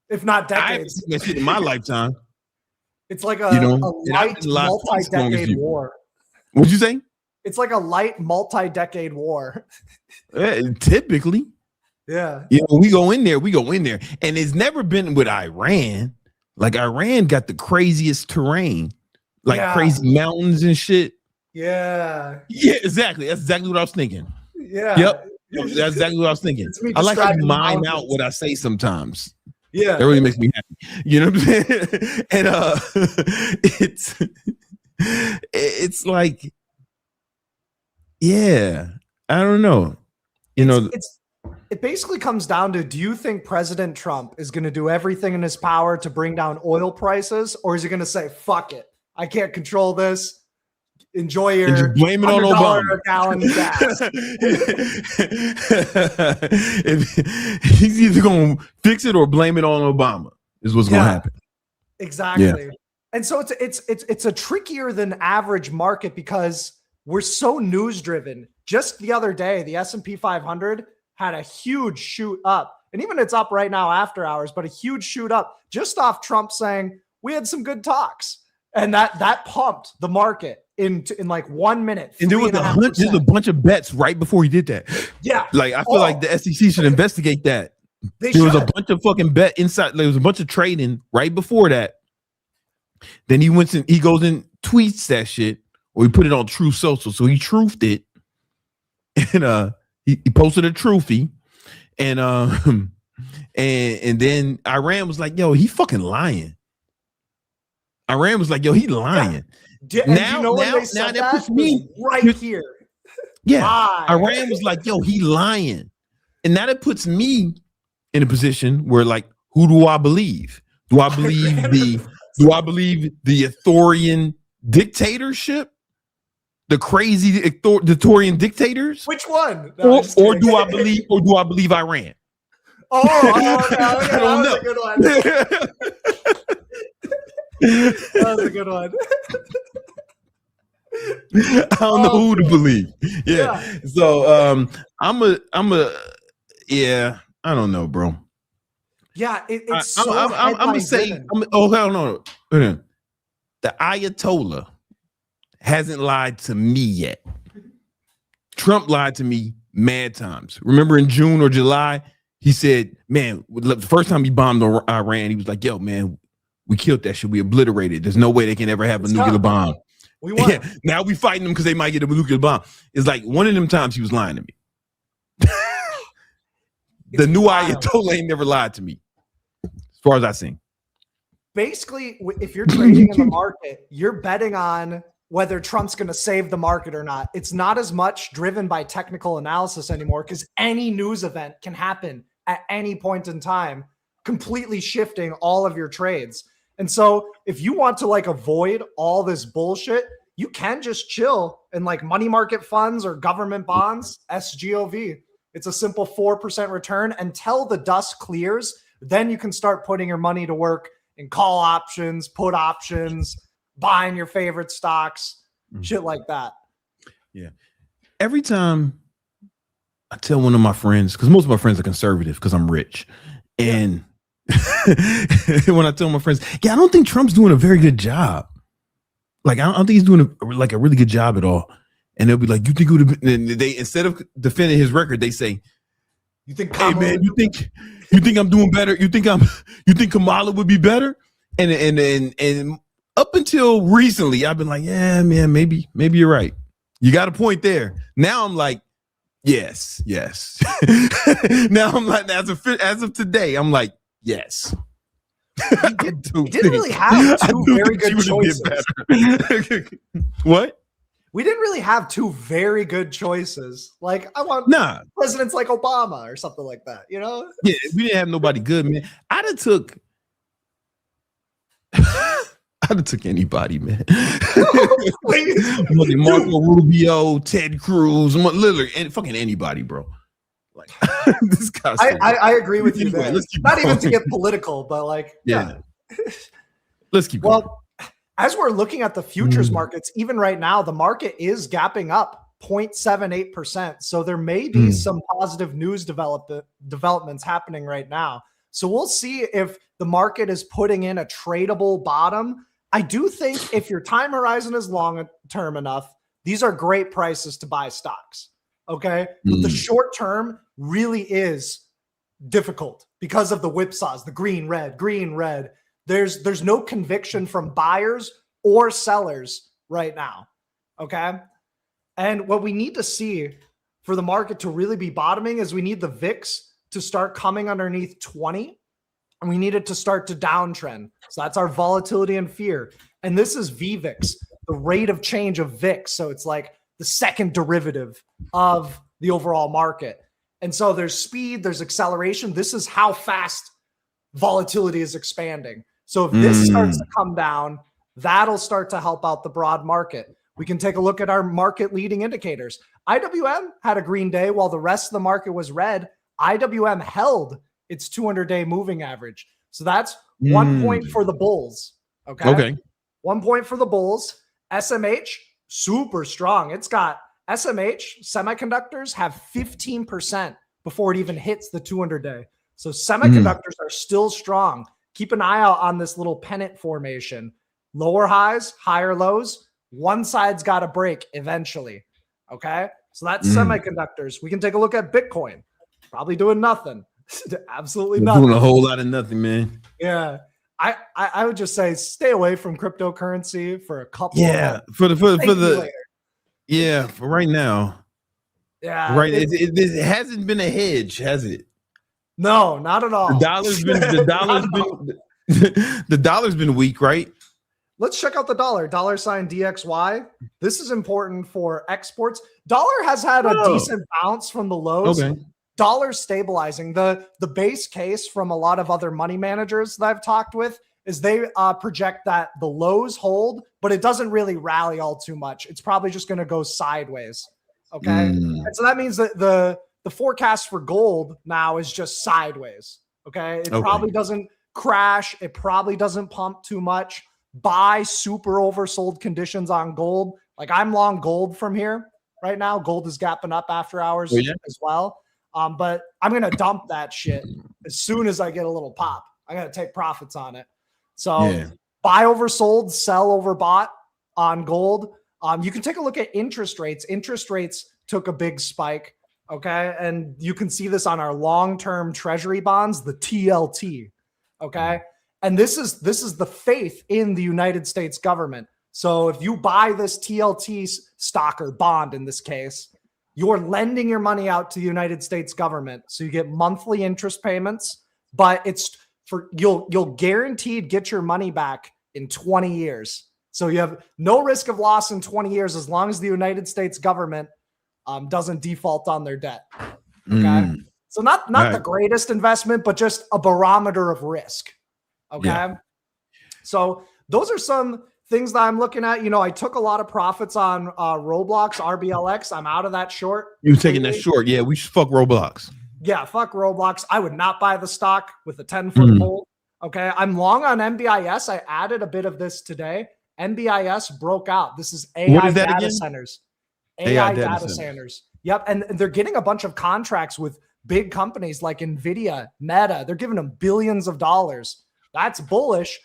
if not decades. I in my lifetime. It's like a light multi-decade war. What'd you say? It's like a light multi-decade war. Typically. Yeah. You know, we go in there. And it's never been with Iran. Like Iran got the craziest terrain, like crazy mountains and shit. Yeah. Yeah, exactly. That's exactly what I was thinking. Yeah. Yep. That's exactly what I was thinking. I like to mime out what I say sometimes. Yeah. That really makes me happy. You know what I'm saying? And it's like, yeah, I don't know. You know, it basically comes down to, do you think President Trump is going to do everything in his power to bring down oil prices, or is he going to say, fuck it, I can't control this, enjoy your blame it on Obama a gallon gas? He's either going to fix it or blame it on Obama is what's going to happen. Exactly. Yeah. And so it's a trickier than average market because we're so news driven. Just the other day, the S&P 500 had a huge shoot up, and even it's up right now after hours, but a huge shoot up just off Trump saying we had some good talks, and that pumped the market in like 1 minute. And there was a bunch of bets right before he did that. Yeah, like I feel like the SEC should investigate that. There was a bunch of fucking bet inside. There was a bunch of trading right before that. Then he goes and tweets that shit, or he put it on Truth Social. So he truthed it, and he posted a truthie, and then Iran was like, "Yo, he fucking lying." Iran was like, "Yo, he lying." Yeah. Now that puts me right here. Yeah, Iran was like, "Yo, he lying," and now that puts me in a position where, like, who do I believe? Do I believe the Arthurian dictatorship? The crazy Arthurian dictators? Which one? No, or do I believe Iran? Okay. I don't know. Good one. That was a good one. I don't know who to believe. Yeah. So I don't know, bro. Yeah, it's I'm gonna say, hell no. The Ayatollah hasn't lied to me yet. Trump lied to me mad times. Remember in June or July, he said, man, the first time he bombed Iran, he was like, yo, man, we killed that shit. We obliterated. There's no way they can ever have a nuclear bomb. We won. Yeah, now we fighting them because they might get a nuclear bomb. It's like one of them times he was lying to me. The new Ayatollah ain't never lied to me, as far as I seen. Basically, if you're trading in the market, you're betting on whether Trump's going to save the market or not. It's not as much driven by technical analysis anymore, because any news event can happen at any point in time, completely shifting all of your trades. And so if you want to like avoid all this bullshit, you can just chill in like money market funds or government bonds, SGOV. It's a simple 4% return until the dust clears. Then you can start putting your money to work in call options, put options, buying your favorite stocks, shit like that. Yeah. Every time I tell one of my friends, because most of my friends are conservative because I'm rich. And when I tell my friends, I don't think Trump's doing a very good job. Like, I don't think he's doing a really good job at all. And they'll be like, you think it would have been, they, instead of defending his record, they say, you think, hey man, you think I'm doing better? You think Kamala would be better? And up until recently, I've been like, yeah, man, maybe you're right. You got a point there. Now I'm like, yes. Now I'm like, as of today, I'm like, yes. He didn't really have two very good choices. What? We didn't really have two very good choices. Like, I want presidents like Obama or something like that, you know? Yeah, we didn't have nobody good, man. I'd have took anybody, man. Marco Rubio, Ted Cruz, literally, and fucking anybody, bro. Like, this guy's I agree with you anyway, there. Not even to get political, but like, yeah. Let's keep going. Well, as we're looking at the futures markets, even right now, the market is gapping up 0.78%. So there may be some positive news developments happening right now. So we'll see if the market is putting in a tradable bottom. I do think if your time horizon is long term enough, these are great prices to buy stocks. Okay. But the short term really is difficult because of the whipsaws, the green, red. There's no conviction from buyers or sellers right now. Okay. And what we need to see for the market to really be bottoming is we need the VIX to start coming underneath 20, and we need it to start to downtrend. So that's our volatility and fear. And this is VVIX, the rate of change of VIX. So it's like the second derivative of the overall market. And so there's speed, there's acceleration. This is how fast volatility is expanding. So if this starts to come down, that'll start to help out the broad market. We can take a look at our market leading indicators. IWM had a green day while the rest of the market was red. IWM held its 200-day moving average. So that's 1 point for the bulls. Okay. 1 point for the bulls. SMH, super strong. It's got SMH, semiconductors have 15% before it even hits the 200-day. So semiconductors are still strong. Keep an eye out on this little pennant formation. Lower highs, higher lows. One side's got to break eventually. Okay. So that's semiconductors. We can take a look at Bitcoin. Probably doing nothing. Absolutely nothing. Doing a whole lot of nothing, man. Yeah. I would just say stay away from cryptocurrency for a couple of months. For right now. Yeah. Right. It hasn't been a hedge, has it? No, not at all. The dollar's been weak, right? Let's check out the dollar. $DXY. This is important for exports. Dollar has had a decent bounce from the lows. Okay. Dollar stabilizing. The base case from a lot of other money managers that I've talked with is they project that the lows hold, but it doesn't really rally all too much. It's probably just going to go sideways. Okay. And so that means that the forecast for gold now is just sideways. Okay. It probably doesn't crash. It probably doesn't pump too much. Buy super oversold conditions on gold. Like I'm long gold from here right now. Gold is gapping up after hours as well. But I'm going to dump that shit as soon as I get a little pop. I got to take profits on it. So buy oversold, sell overbought on gold. You can take a look at interest rates. Interest rates took a big spike. Okay. And you can see this on our long-term treasury bonds, the TLT. Okay. And this is the faith in the United States government. So if you buy this TLT stock or bond in this case, you're lending your money out to the United States government. So you get monthly interest payments, but it's for you'll guaranteed get your money back in 20 years. So you have no risk of loss in 20 years as long as the United States government doesn't default on their debt. Okay. So not the greatest investment, but just a barometer of risk. Okay. So those are some things that I'm looking at. I took a lot of profits on Roblox, RBLX. I'm out of that short. You taking that short? Yeah, we should fuck Roblox. Yeah, fuck Roblox. I would not buy the stock with a 10-foot pole. Okay, I'm long on NBIS. I added a bit of this today. NBIS broke out. This is AI data centers. AI data centers. Yep, and they're getting a bunch of contracts with big companies like Nvidia, Meta. They're giving them billions of dollars. That's bullish.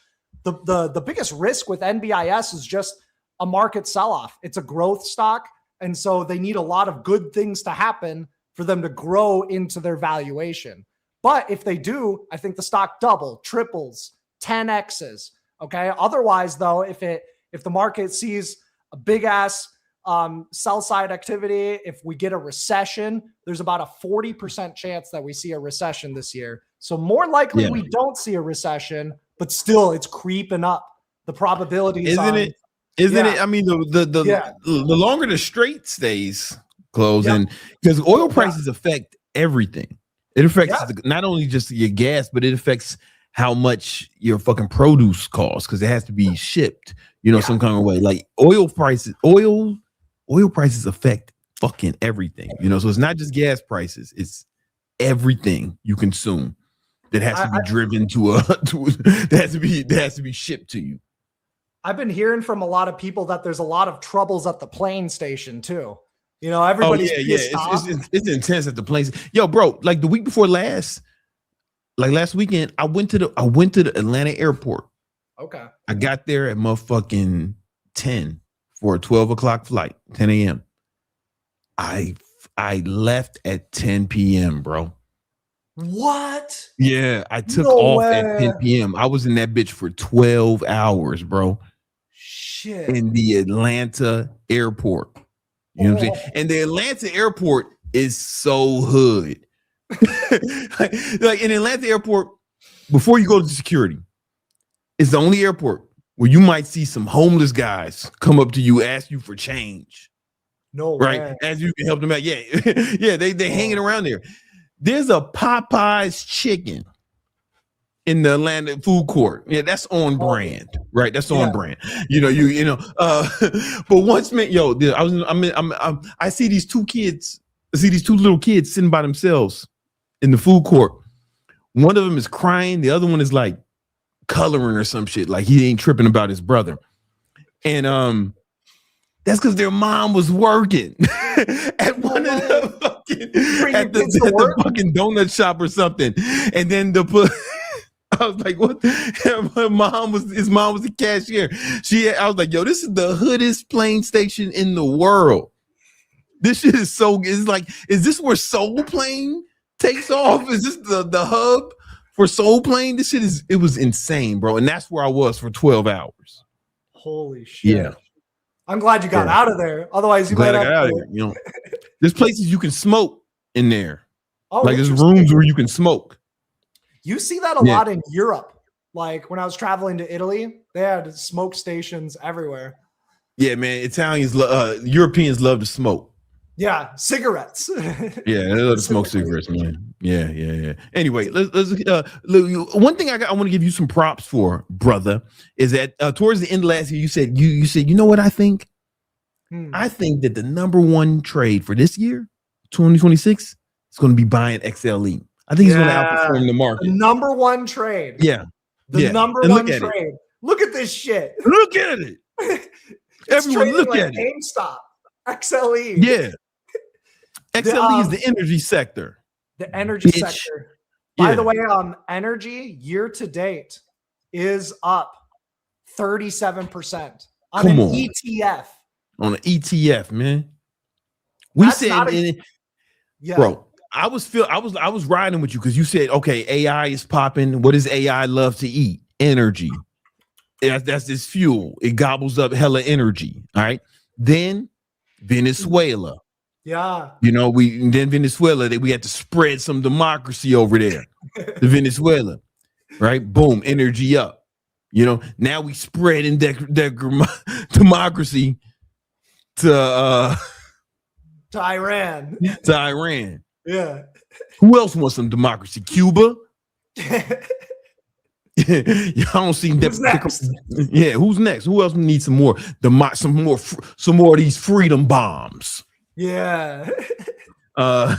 The biggest risk with NBIS is just a market sell-off. It's a growth stock, and so they need a lot of good things to happen for them to grow into their valuation. But if they do, I think the stock double, triples, 10x's. Okay. Otherwise, though, if the market sees a big ass sell side activity, if we get a recession, there's about a 40% chance that we see a recession this year. So more likely we don't see a recession, but still it's creeping up. The probabilities, isn't it? I mean, the longer the Strait stays closed, and because oil prices affect everything. It affects not only just your gas, but it affects how much your fucking produce costs because it has to be shipped, some kind of way. Like oil prices affect fucking everything, so it's not just gas prices, it's everything you consume that has to be driven that has to be shipped to you. I've been hearing from a lot of people that there's a lot of troubles at the plane station too. Everybody's pissed off. It's intense at the place. Yo, bro, like the week before last weekend, I went to the Atlanta airport. Okay. I got there at motherfucking 10 for a 12 o'clock flight, 10 a.m. I left at 10 p.m., bro. What? Yeah, I took off at 10 p.m. I was in that bitch for 12 hours, bro. Shit. In the Atlanta airport. You know what I'm saying? And the Atlanta airport is so hood. like in Atlanta airport, before you go to security, it's the only airport where you might see some homeless guys come up to you, ask you for change. No right? way. As you can help them out. Yeah. Yeah, they hanging around there. There's a Popeye's chicken in the Atlanta food court. Yeah, that's on brand, right? That's on brand. But once, man, I see these two little kids sitting by themselves in the food court. One of them is crying, the other one is like coloring or some shit, like he ain't tripping about his brother. And that's because their mom was working at one of the fucking fucking donut shop or something, and then I was like, what? His mom was the cashier. I was like, yo, this is the hoodest plane station in the world. This shit is it's like, is this where Soul Plane takes off? Is this the hub for Soul Plane? This shit it was insane, bro. And that's where I was for 12 hours. Holy shit. Yeah. I'm glad you got out of there. Otherwise, you might have out of there. There's places you can smoke in there. Oh, like there's rooms where you can smoke. You see that a lot in Europe. Like when I was traveling to Italy, they had smoke stations everywhere. Yeah, man. Europeans love to smoke. Yeah, cigarettes. Yeah, they love to smoke cigarettes, man. Yeah. Anyway, let's one thing I want to give you some props for, brother, is that towards the end of last year, you said, you know what I think? I think that the number one trade for this year, 2026, is going to be buying XLE. I think he's going to outperform the market. The number one trade. Yeah. The number one trade. Look at this shit. Look at it. Everyone look at it. GameStop. XLE. Yeah. XLE is the energy sector. The energy sector. By the way, energy year to date is up 37% on an ETF. On an ETF, man. We said, bro. I was riding with you because you said, okay, AI is popping. What does AI love to eat? Energy. That's this fuel. It gobbles up hella energy. All right. Then Venezuela. Yeah. Venezuela, we had to spread some democracy over there. The Venezuela. Right. Boom. Energy up. Now we spread in democracy to Iran. To Iran. Yeah. Who else wants some democracy? Cuba? I don't see that. Who's next? Yeah, who's next? Who else needs some more? Some more of these freedom bombs. Yeah. Well,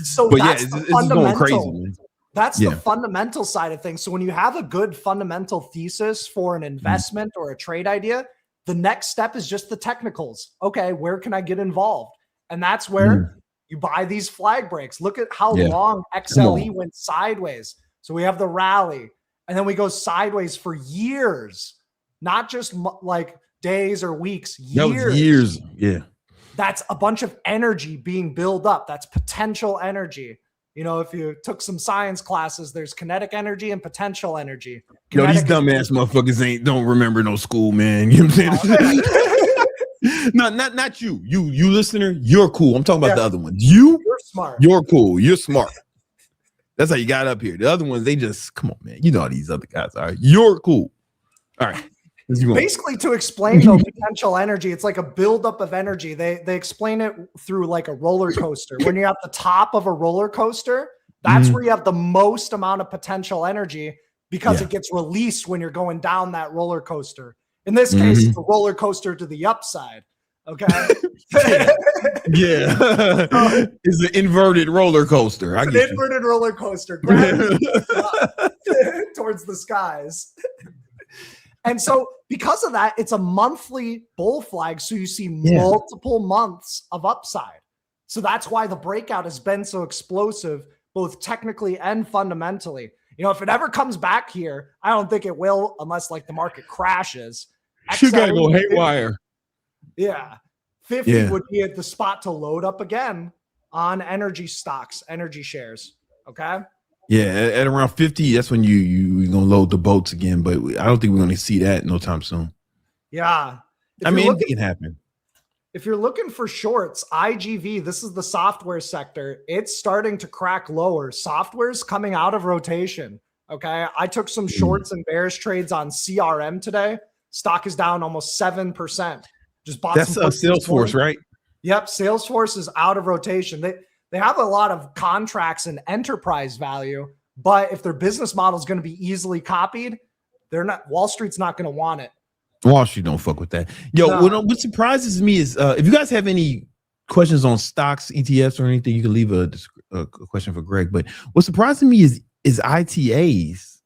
so but that's it's the going fundamental. crazy, man. That's the fundamental side of things. So when you have a good fundamental thesis for an investment or a trade idea, the next step is just the technicals. Okay, where can I get involved? And that's where you buy these flag breaks. Look at how long XLE went sideways. So we have the rally, and then we go sideways for years, not just like days or weeks, years. That was years. Yeah. That's a bunch of energy being built up. That's potential energy. You know, if you took some science classes, there's kinetic energy and potential energy. Yo, these dumbass motherfuckers don't remember no school, man. You know what I'm saying? No, not you. You listener, you're cool. I'm talking about the other ones. You're smart. You're cool. You're smart. That's how you got up here. The other ones, they just come on, man. You know how these other guys are. You're cool. All right. Basically, to explain though potential energy, it's like a buildup of energy. They explain it through like a roller coaster. When you're at the top of a roller coaster, that's where you have the most amount of potential energy because it gets released when you're going down that roller coaster. In this case, it's a roller coaster to the upside. Okay. It's an inverted roller coaster. It's an inverted roller coaster towards the skies. And so because of that, it's a monthly bull flag. So you see multiple months of upside. So that's why the breakout has been so explosive, both technically and fundamentally. You know, if it ever comes back here, I don't think it will unless like the market crashes. You gotta go haywire. Yeah. 50 would be at the spot to load up again on energy stocks, energy shares. Okay. Yeah, at around 50, that's when you're gonna load the boats again. But I don't think we're gonna see that no time soon. Yeah, I mean, it can happen. If you're looking for shorts, IGV, this is the software sector. It's starting to crack lower. Software's coming out of rotation. Okay, I took some shorts and bearish trades on CRM today. Stock is down almost 7%. Just bought. That's Salesforce, right? Yep, Salesforce is out of rotation. They have a lot of contracts and enterprise value, but if their business model is going to be easily copied, Wall Street's not going to want it. Wall Street don't fuck with that. Yo, what surprises me is if you guys have any questions on stocks, ETFs, or anything, you can leave a question for Greg. But what surprises me is ITAs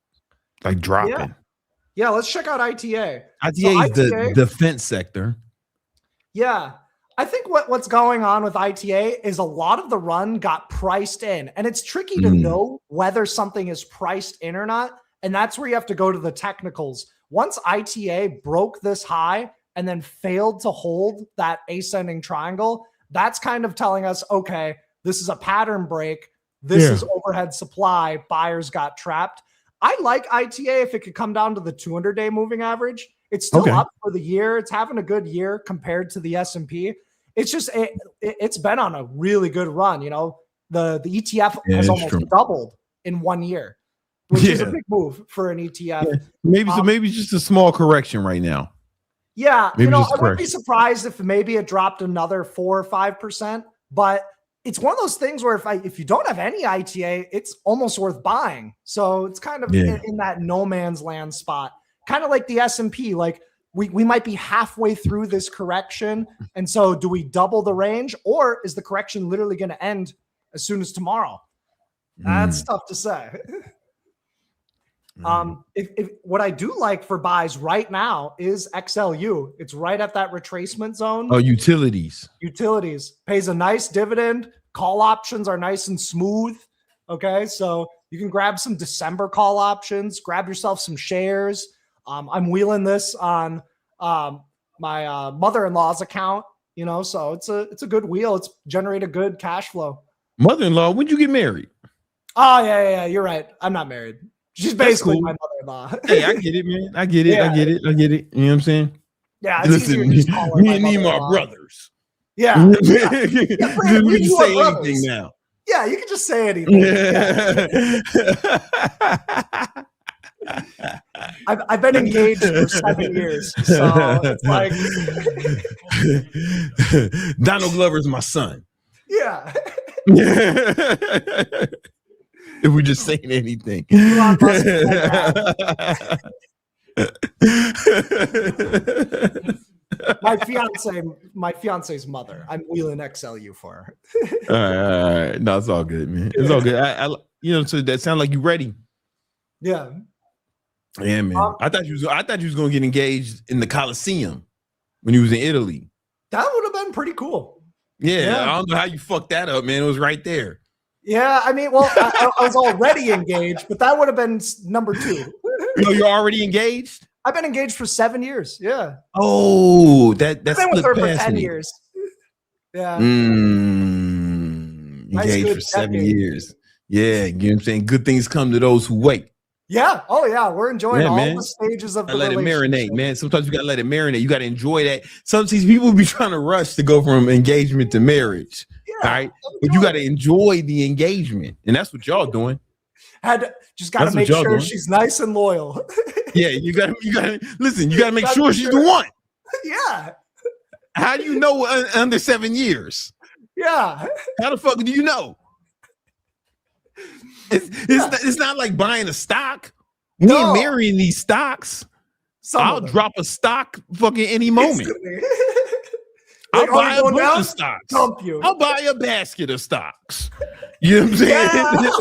like dropping. Yeah, let's check out ITA. ITA is the defense sector. Yeah. I think what's going on with ITA is a lot of the run got priced in, and it's tricky to know whether something is priced in or not. And that's where you have to go to the technicals. Once ITA broke this high and then failed to hold that ascending triangle, that's kind of telling us, okay, this is a pattern break. This is overhead supply. Buyers got trapped. I like ITA if it could come down to the 200-day moving average. It's still up for the year. It's having a good year compared to the S&P. It's just it's been on a really good run. You know, the ETF has almost doubled in 1 year, which is a big move for an ETF. Yeah. Maybe it's just a small correction right now. Yeah, maybe I wouldn't be surprised if maybe it dropped another 4 or 5%. But it's one of those things where if you don't have any ITA, it's almost worth buying. So it's kind of in that no man's land spot, kind of like the S&P. Like we might be halfway through this correction, and so do we double the range, or is the correction literally going to end as soon as tomorrow? That's tough to say. If what I do like for buys right now is XLU. It's right at that retracement zone. Oh, utilities pays a nice dividend. Call options are nice and smooth. Okay, so you can grab some December call options, grab yourself some shares. I'm wheeling this on my mother-in-law's account, you know, so it's a good wheel. It's generated good cash flow. Mother-in-law, when'd you get married? Oh yeah, you're right. I'm not married. She's basically my mother-in-law. Hey, I get it, man. I get it. You know what I'm saying? Yeah. Listen, me and my brothers. Yeah. We can say anything now. Yeah, you can just say anything. I've been engaged for 7 years, so it's like Donald Glover's my son. Yeah. if we're just saying anything. Elon Musk is my fiance's mother. I'm wheeling XLU for her. All right. No, it's all good, man. It's all good. So that sounds like you ready. Yeah. Yeah, man. I thought you was gonna get engaged in the Coliseum when you was in Italy. That would have been pretty cool. Yeah, I don't know how you fucked that up, man. It was right there. Yeah, I mean, well, I was already engaged, but that would have been number 2. You're already engaged? I've been engaged for 7 years. Yeah. Oh, that's I've been with her for 10 years. Yeah. Engaged for 7 years. Yeah, you know what I'm saying? Good things come to those who wait. Yeah. Oh, yeah. We're enjoying all man. the stages of the let it relationship. marinate, man. Sometimes you gotta let it marinate. You gotta enjoy that. Sometimes people be trying to rush to go from engagement to marriage. Yeah, all right. But you gotta enjoy the engagement. And that's what y'all doing. Just gotta make sure she's nice and loyal. Yeah, you gotta listen, you gotta make sure she's the one. Yeah. How do you know under 7 years? Yeah. How the fuck do you know? It's not like buying a stock. We ain't marrying these stocks. I'll drop a stock fucking any moment. I'll buy a bunch of stocks. I'll buy a basket of stocks. You know what I'm saying?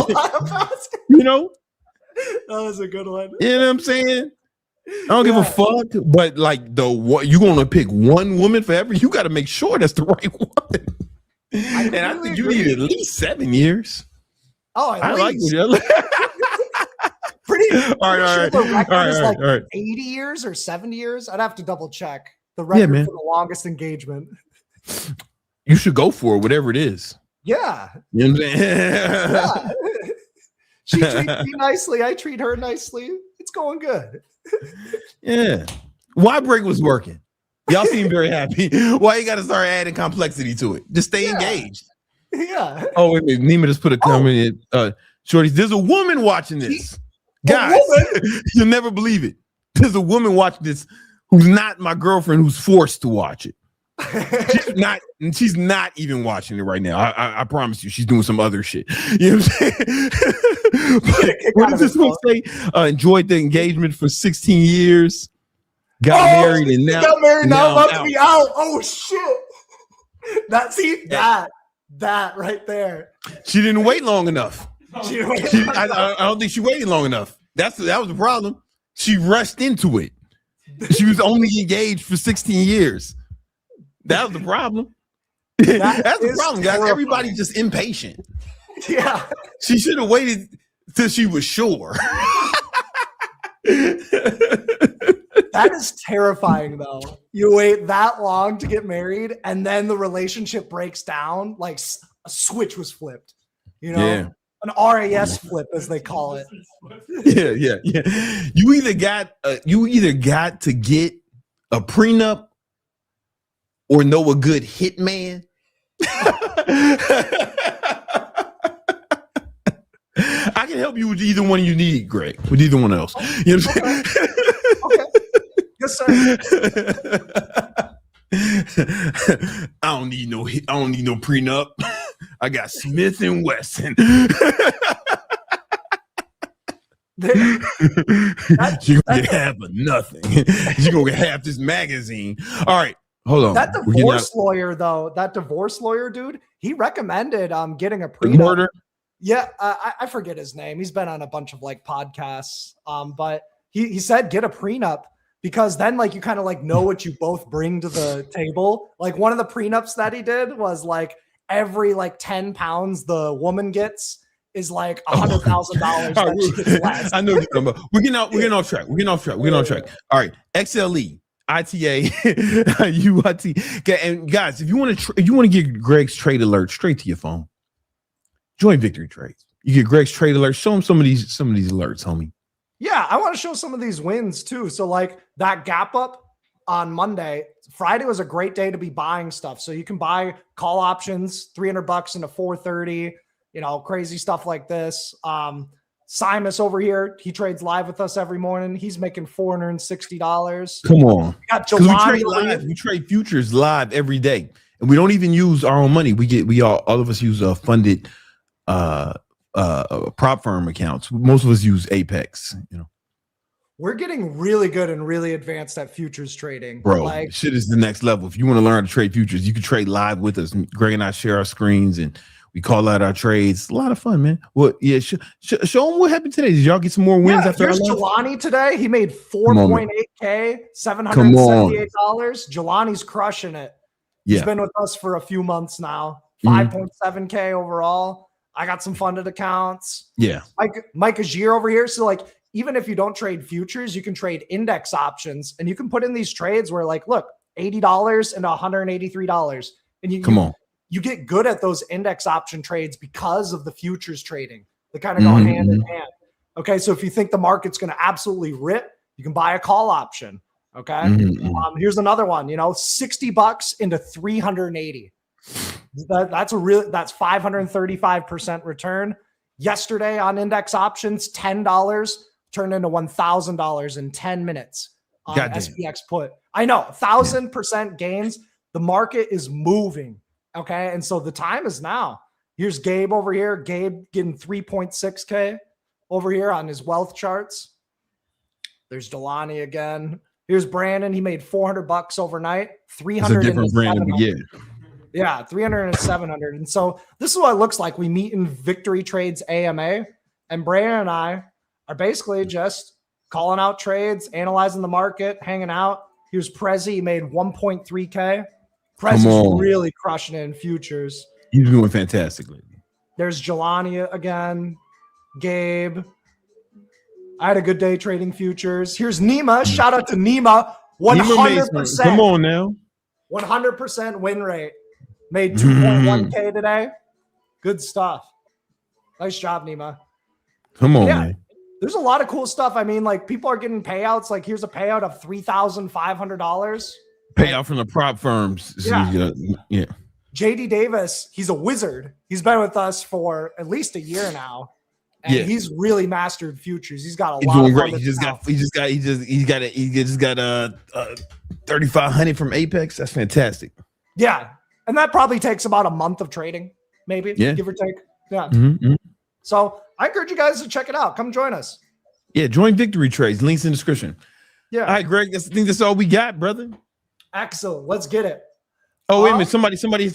Yeah, you know? That was a good one. You know what I'm saying? I don't give a fuck, but like you gonna pick one woman forever, you gotta make sure that's the right one. And I think you need at least 7 years. Oh, I like it. Pretty sure the record is like 80 years or 70 years. I'd have to double check the record for the longest engagement. You should go for it, whatever it is. Yeah. You know what I'm saying? Yeah. She treats me nicely. I treat her nicely. It's going good. Yeah. Why break was working? Y'all seem very happy. Why you got to start adding complexity to it? Just stay engaged. Yeah. Oh, wait a minute. Nima just put a comment in. Shorty, there's a woman watching this. Guys, you'll never believe it. There's a woman watching this who's not my girlfriend, who's forced to watch it. She's not even watching it right now. I promise you, she's doing some other shit. You know what I'm saying? What does this one say? Enjoyed the engagement for 16 years. Got married and now about to be out. Oh shit. That right there. She didn't wait long enough. I don't think she waited long enough. That was the problem. She rushed into it. She was only engaged for 16 years. That was the problem. That's the problem, guys. Everybody's just impatient. Yeah. She should have waited till she was sure. That is terrifying, though. You wait that long to get married, and then the relationship breaks down. Like a switch was flipped. You know, an RAS flip, as they call it. Yeah. You either got to get a prenup or know a good hitman. I can help you with either one you need, Greg. With either one else. You know what I'm saying? Okay. Yes, sir. I don't need no prenup. I got Smith and Wesson. You're gonna get half of nothing. You're gonna get half this magazine. All right, hold on. That divorce lawyer, dude, he recommended getting a prenup. Murder. Yeah, I forget his name. He's been on a bunch of like podcasts. But he said get a prenup because then like you kind of like know what you both bring to the table. Like one of the prenups that he did was like every like 10 pounds the woman gets is like $100,000 that she gets less. I know we're getting off track. All right, XLE. ITA, UIT. And guys, if you want to get Greg's trade alert straight to your phone, join Victory Trades. You get Greg's trade alert. Show him some of these alerts, homie. Yeah, I want to show some of these wins too. So like that gap up on Monday, Friday was a great day to be buying stuff. So you can buy call options, $300 into 430, crazy stuff like this. Simus over here, he trades live with us every morning. He's making $460. Come on. We got Jelani live. We trade futures live every day. And we don't even use our own money. All of us use funded prop firm accounts. Most of us use Apex, We're getting really good and really advanced at futures trading. bro. Like, Shit is the next level. If you want to learn how to trade futures, you can trade live with us. Greg and I share our screens and we call out our trades. It's a lot of fun, man. Well, yeah, show them what happened today. Did y'all get some more wins after here's our lunch? Jelani today. He made 4.8K, $778. Jelani's crushing it. He's Yeah. been with us for a few months now. Mhm. 5.7K overall. I got some funded accounts. Yeah. Mike Agier over here. So, like, even if you don't trade futures, you can trade index options, and you can put in these trades where, like, look, $80 and $183, and you get good at those index option trades because of the futures trading. They kind of go hand in hand. Okay, so if you think the market's going to absolutely rip, you can buy a call option. Okay, here's another one. $60 into 380. That's 535% return. Yesterday on index options, $10 turned into $1,000 in 10 minutes on SPX put. I know, 1,000% gains. The market is moving. Okay, and so the time is now. Here's Gabe over here. Gabe getting 3.6K over here on his wealth charts. There's Jelani again. Here's Brandon. He made $400 overnight. 300. It's a different Brandon, but yeah. Yeah, 300 and 700. And so this is what it looks like. We meet in Victory Trades AMA, and Brandon and I are basically just calling out trades, analyzing the market, hanging out. Here's Prezi. He made 1.3K. Prezi's really crushing it in futures. He's doing fantastically. There's Jelani again. Gabe. I had a good day trading futures. Here's Nima. Shout out to Nima. 100%. Come on now. 100% win rate. Made 2.1K today. Good stuff. Nice job, Nima. Come on, man. There's a lot of cool stuff. I mean, like, people are getting payouts. Like, here's a payout of $3,500. Payout from the prop firms. Yeah. Yeah. JD Davis, he's a wizard. He's been with us for at least a year now. And he's really mastered futures. He's got a lot of great. He just got 3,500 from Apex. That's fantastic. Yeah. And that probably takes about a month of trading, maybe, give or take. Yeah. So I encourage you guys to check it out. Come join us. Yeah, join Victory Trades. Links in the description. Yeah. All right, Greg. I think that's all we got, brother. Excellent. Let's get it. Oh, wait a minute. Somebody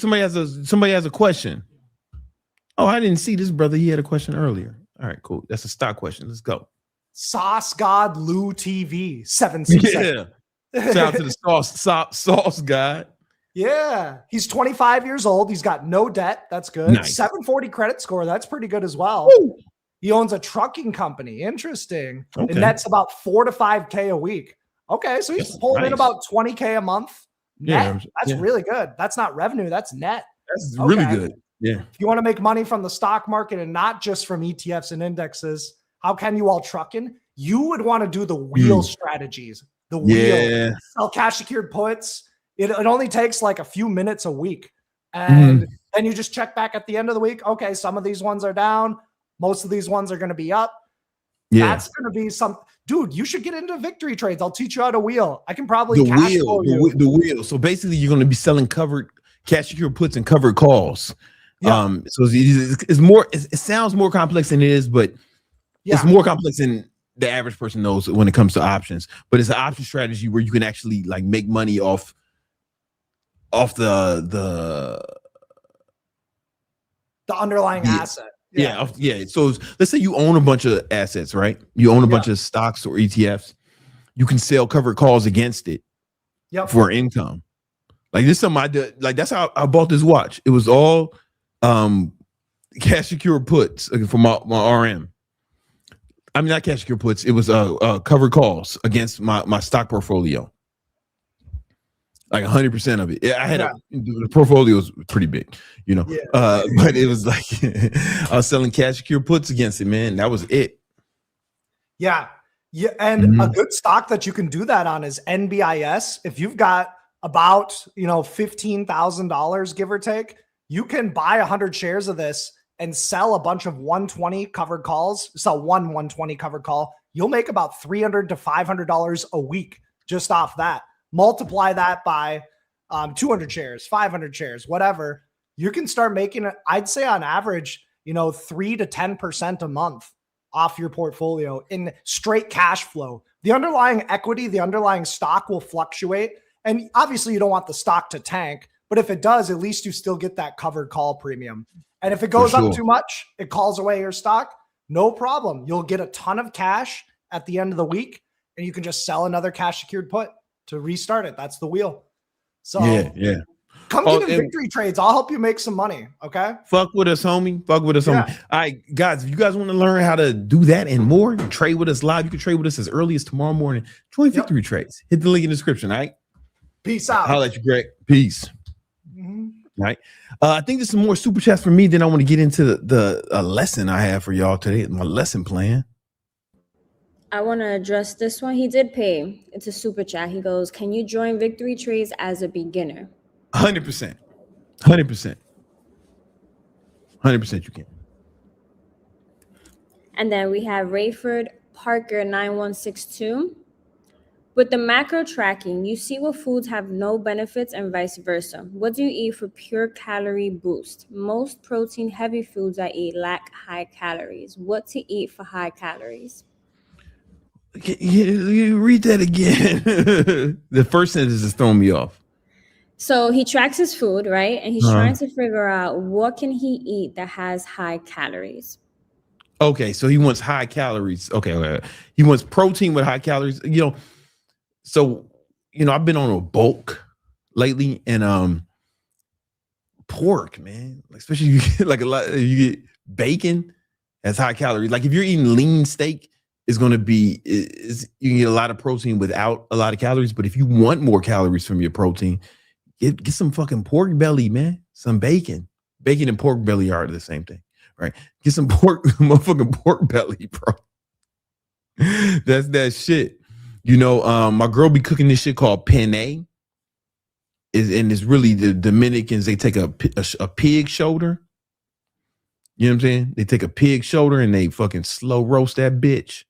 has a question. Oh, I didn't see this, brother. He had a question earlier. All right, cool. That's a stock question. Let's go. Sauce God Lou TV 767. Yeah. Shout out to the sauce God. Yeah. He's 25 years old. He's got no debt. That's good. Nice. 740 credit score. That's pretty good as well. Woo. He owns a trucking company. Interesting. Okay. And that's about 4 to 5K a week. Okay. So he's pulling in about 20K a month. Net. That's really good. That's not revenue. That's net. That's really good. Yeah. If you want to make money from the stock market and not just from ETFs and indexes, how can you all trucking? You would want to do the wheel strategies. The wheel. Sell cash secured puts. It only takes like a few minutes a week. And then you just check back at the end of the week. Okay, some of these ones are down. Most of these ones are going to be up. Yeah. That's going to be some. Dude, you should get into Victory Trades. I'll teach you how to wheel. I can probably the wheel. So basically, you're going to be selling covered cash secured puts and covered calls. Yeah. So it's more. It sounds more complex than it is, but it's more complex than the average person knows when it comes to options. But it's an option strategy where you can actually like make money off the underlying asset. Yeah. So let's say you own a bunch of assets, right? You own a bunch of stocks or ETFs. You can sell covered calls against it for income. Like this is something I did. Like that's how I bought this watch. It was all cash secured puts for my RM. I mean, not cash secured puts. It was covered calls against my stock portfolio. Like 100% of it. I had the portfolio was pretty big, but it was like I was selling cash secured puts against it, man. That was it. Yeah. And a good stock that you can do that on is NBIS. If you've got about, $15,000, give or take, you can buy 100 shares of this and sell a bunch of 120 covered calls, sell one 120 covered call. You'll make about $300 to $500 a week just off that. Multiply that by 200 shares, 500 shares, whatever. You can start making it. I'd say on average, 3 to 10% a month off your portfolio in straight cash flow. The underlying equity, the underlying stock will fluctuate. And obviously you don't want the stock to tank, but if it does, at least you still get that covered call premium. And if it goes up too much, it calls away your stock. No problem. You'll get a ton of cash at the end of the week, and you can just sell another cash secured put to restart it. That's the wheel. So yeah. Come get in victory trades. I'll help you make some money. Okay. Fuck with us, homie. Fuck with us, homie. All right, guys, if you guys want to learn how to do that and more, trade with us live. You can trade with us as early as tomorrow morning. Join Victory Trades. Hit the link in the description. All right. Peace out. I'll let you, Greg. Peace. All right. I think there's some more super chats for me. Then I want to get into the lesson I have for y'all today. My lesson plan. I want to address this one. He did pay. It's a super chat. He goes, "Can you join victory trades as a beginner?" 100%. 100%. 100% you can. And then we have Rayford Parker 9162. With the macro tracking, you see what foods have no benefits and vice versa. What do you eat for pure calorie boost? Most protein heavy foods I eat lack high calories. What to eat for high calories? You read that again. The first sentence is throwing me off. So he tracks his food, right? And he's trying to figure out what can he eat that has high calories. Okay, so he wants high calories. Okay. He wants protein with high calories. So I've been on a bulk lately, and pork, man, especially you get like you get bacon has high calories. Like if you're eating lean steak, it's going to be you can get a lot of protein without a lot of calories. But if you want more calories from your protein, get some fucking pork belly, man. Some bacon. Bacon and pork belly are the same thing, right? Get some motherfucking pork belly, bro. That's that shit. My girl be cooking this shit called penne. And it's really the Dominicans. They take a pig shoulder. You know what I'm saying? They take a pig shoulder and they fucking slow roast that bitch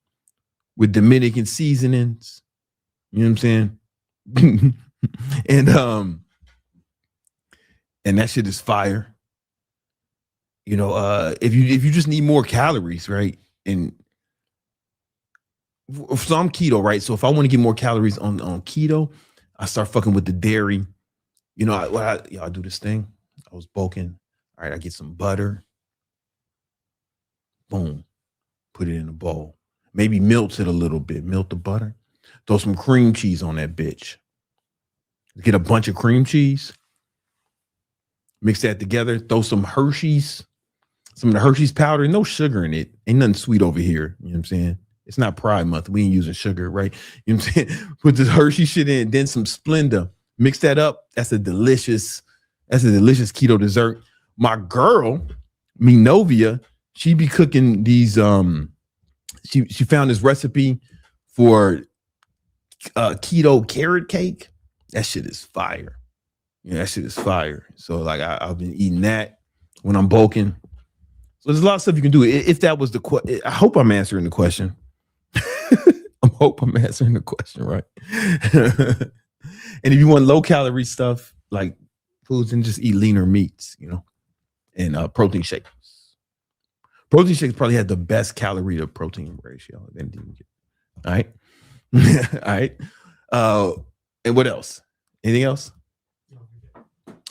with Dominican seasonings. You know what I'm saying? And that shit is fire. If you just need more calories, right? And so I'm keto, right? So if I want to get more calories on keto, I start fucking with the dairy. I do this thing. I was bulking. All right, I get some butter. Boom. Put it in a bowl. Maybe melt it a little bit. Melt the butter. Throw some cream cheese on that bitch. Get a bunch of cream cheese. Mix that together. Throw some Hershey's. Some of the Hershey's powder. No sugar in it. Ain't nothing sweet over here. You know what I'm saying? It's not Pride Month. We ain't using sugar, right? You know what I'm saying? Put this Hershey shit in, then some Splenda. Mix that up. That's a delicious keto dessert. My girl, Minovia, she be cooking these. She found this recipe for keto carrot cake. That shit is fire. Yeah, that shit is fire. So like I've been eating that when I'm bulking. So there's a lot of stuff you can do. If that was the question, I hope I'm answering the question. I hope I'm answering the question right. And if you want low calorie stuff like foods, then just eat leaner meats, and protein shakes. Protein shakes probably had the best calorie to protein ratio. All right. All right. And what else? Anything else?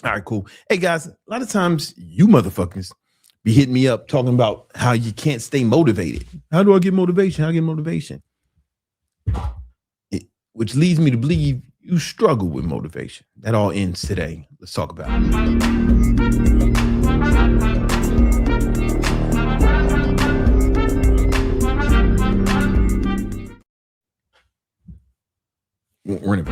All right, cool. Hey guys, a lot of times you motherfuckers be hitting me up talking about how you can't stay motivated. How do I get motivation? How do I get motivation? Which leads me to believe you struggle with motivation. That all ends today. Let's talk about it. We're in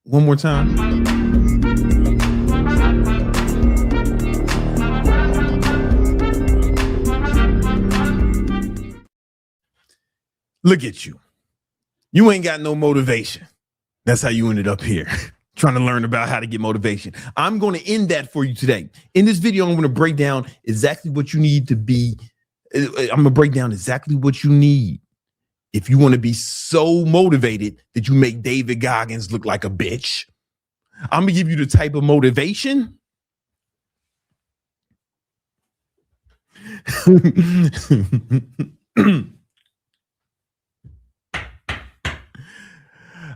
one more time. Look at you. You ain't got no motivation. That's how you ended up here. Trying to learn about how to get motivation. I'm going to end that for you today. In this video, I'm going to break down exactly what you need to be. I'm going to break down exactly what you need if you want to be so motivated that you make David Goggins look like a bitch, I'm gonna give you the type of motivation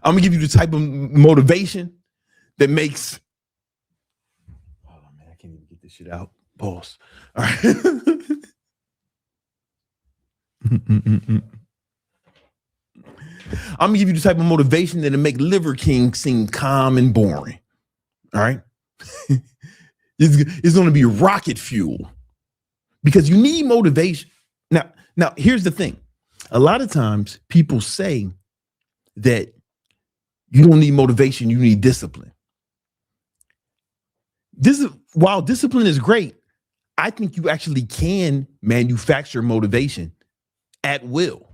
I'm gonna give you the type of motivation that makes. Oh man, I can't even get this shit out. Pause. All right. I'm gonna give you the type of motivation that'll make Liver King seem calm and boring. All right. It's gonna be rocket fuel because you need motivation. Now, here's the thing. A lot of times people say that you don't need motivation, you need discipline. While discipline is great, I think you actually can manufacture motivation at will.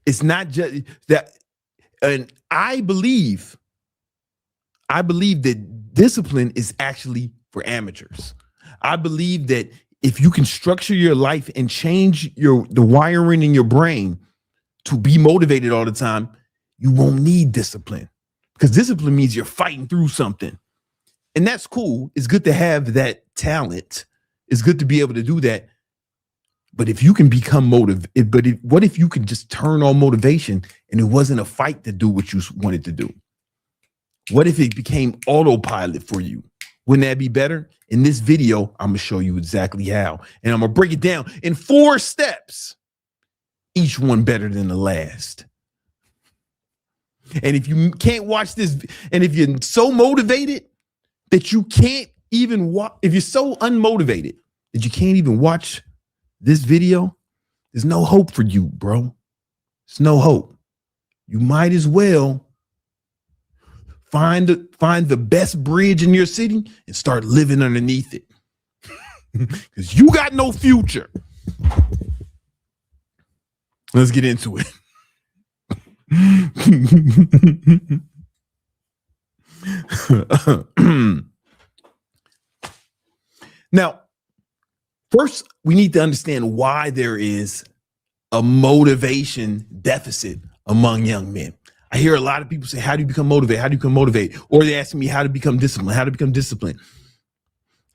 It's not just that, and I believe that discipline is actually for amateurs. I believe that if you can structure your life and change the wiring in your brain to be motivated all the time, you won't need discipline, because discipline means you're fighting through something. And that's cool. It's good to have that talent. It's good to be able to do that. But if you can become motivated, what if you could just turn on motivation and it wasn't a fight to do what you wanted to do? What if it became autopilot for you? Wouldn't that be better? In this video, I'm gonna show you exactly how. And I'm gonna break it down in 4 steps, each one better than the last. And if you can't watch this, and if you're so motivated that you can't even watch, if you're so unmotivated that you can't even watch this video, there's no hope for you, bro. There's no hope. You might as well find the best bridge in your city and start living underneath it, because you got no future. Let's get into it. Now, first, we need to understand why there is a motivation deficit among young men. I hear a lot of people say, how do you become motivated? How do you become motivated? Or they're asking me how to become disciplined, how to become disciplined.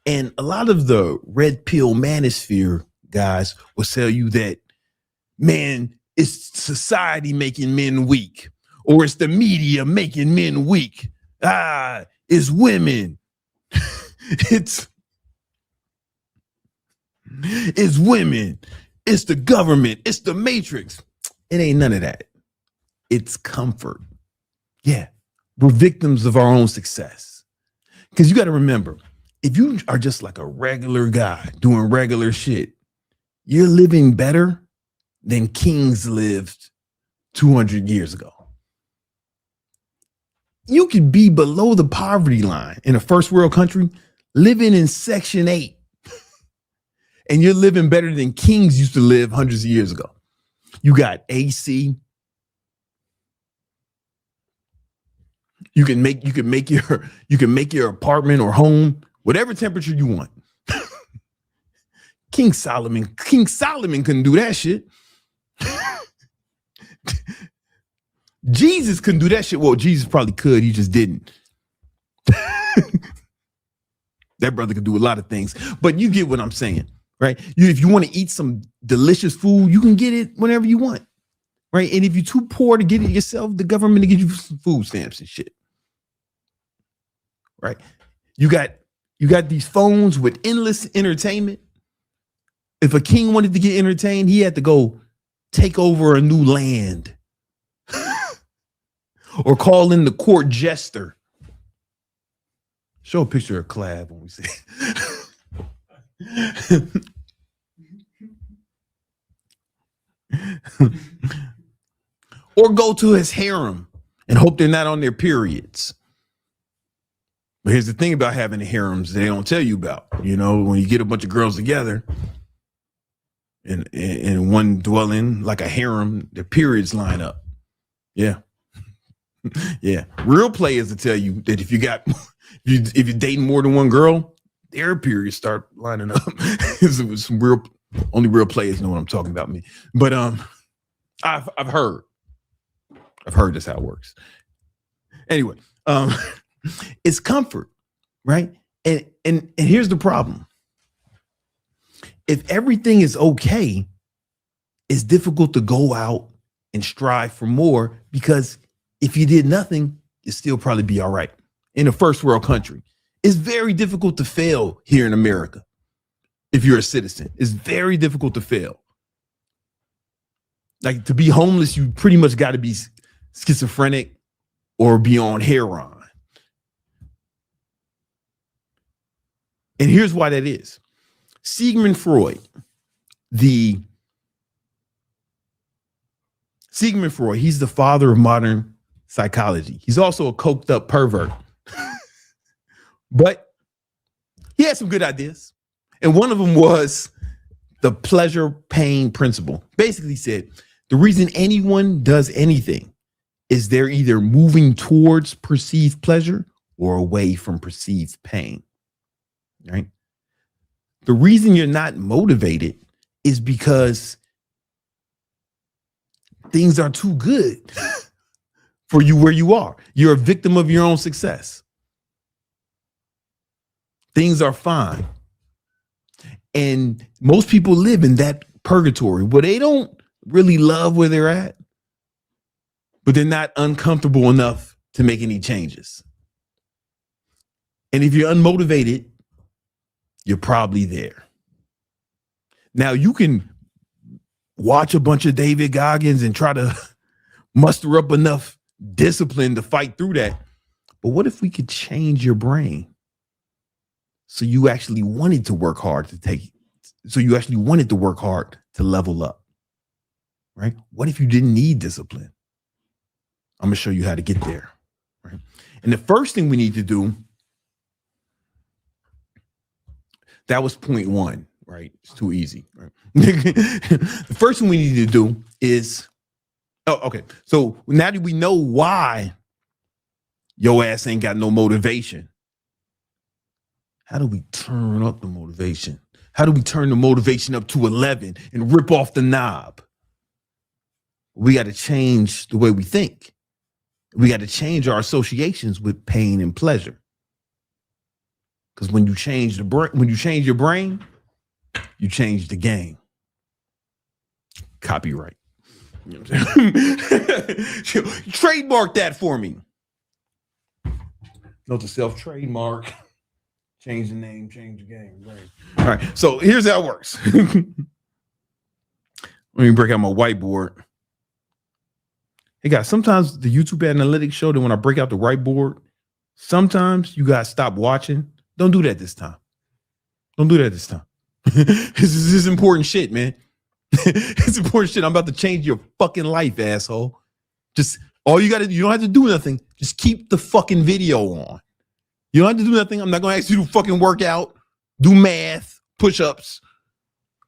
And a lot of the red pill manosphere guys will tell you that, man, it's society making men weak, or it's the media making men weak. It's women. It's women. It's the government. It's the matrix. It ain't none of that. It's comfort. Yeah, we're victims of our own success. Because you got to remember, if you are just like a regular guy doing regular shit, you're living better than kings lived 200 years ago. You could be below the poverty line in a first world country, living in Section 8, and you're living better than kings used to live hundreds of years ago. You got AC. You can make your apartment or home whatever temperature you want. King Solomon couldn't do that shit. Jesus couldn't do that shit. Well, Jesus probably could. He just didn't. That brother could do a lot of things, but you get what I'm saying, right? If you want to eat some delicious food, you can get it whenever you want, right? And if you're too poor to get it yourself, the government will give you some food stamps and shit, right? You got these phones with endless entertainment. If a king wanted to get entertained, he had to go take over a new land or call in the court jester. Show a picture of Clav when we say or go to his harem and hope they're not on their periods. But here's the thing about having the harems they don't tell you about. You know, when you get a bunch of girls together in one dwelling, like a harem, their periods line up. Yeah. Yeah. Real players will tell you that if you're dating more than one girl, their periods start lining up. It was some real, only real players know what I'm talking about, me. But I've heard that's how it works. Anyway, it's comfort, right? And here's the problem. If everything is okay, it's difficult to go out and strive for more, because if you did nothing, you'd still probably be all right. In a first world country, it's very difficult to fail here in America. If you're a citizen, it's very difficult to fail. Like, to be homeless, you pretty much got to be schizophrenic or be on heroin. And here's why that is. Sigmund Freud, he's the father of modern psychology. He's also a coked up pervert. But he had some good ideas. And one of them was the pleasure pain principle. Basically said, the reason anyone does anything is they're either moving towards perceived pleasure or away from perceived pain. Right? The reason you're not motivated is because things are too good for you where you are. You're a victim of your own success. Things are fine. And most people live in that purgatory where they don't really love where they're at, but they're not uncomfortable enough to make any changes. And if you're unmotivated, you're probably there. Now, you can watch a bunch of David Goggins and try to muster up enough discipline to fight through that. But what if we could change your brain so you actually wanted to work hard to level up, right? What if you didn't need discipline? I'm going to show you how to get there, right? And the first thing we need to do, that was point one, right? It's too easy, right? The first thing we need to do is, so now that we know why your ass ain't got no motivation, how do we turn up the motivation? How do we turn the motivation up to 11 and rip off the knob? We got to change the way we think. We got to change our associations with pain and pleasure. Because when you change your brain, you change the game. Copyright. You know what I'm saying? Trademark that for me. Note to self, trademark. Change the name, change the game. Right. All right. So here's how it works. Let me break out my whiteboard. Hey guys, sometimes the YouTube analytics show that when I break out the whiteboard, sometimes you guys stop watching. Don't do that this time. Don't do that this time. This is important shit, man. It's important shit. I'm about to change your fucking life, asshole. Just all you gotta do, you don't have to do nothing. Just keep the fucking video on. You don't have to do nothing. I'm not going to ask you to fucking work out, do math, push-ups,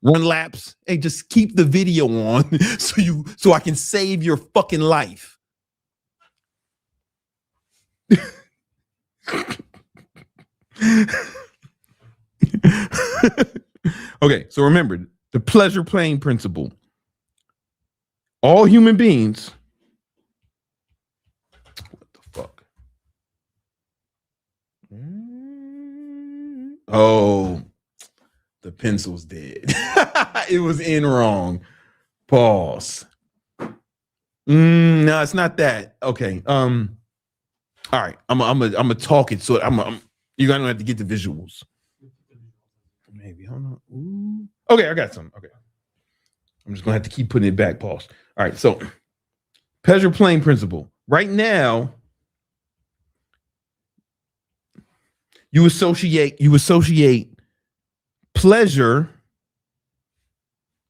run laps. Hey, just keep the video on so I can save your fucking life. Okay, so remember the pleasure plane principle. All human beings. What the fuck? Oh, the pencil's dead. It was in wrong. Pause. No, it's not that. Okay. All right. I'm gonna talk it. So you're gonna have to get the visuals. Maybe. Hold on. Ooh. Okay, I got some. Okay. I'm just gonna have to keep putting it back. Pause. All right. So, pleasure plane principle. Right now, you associate pleasure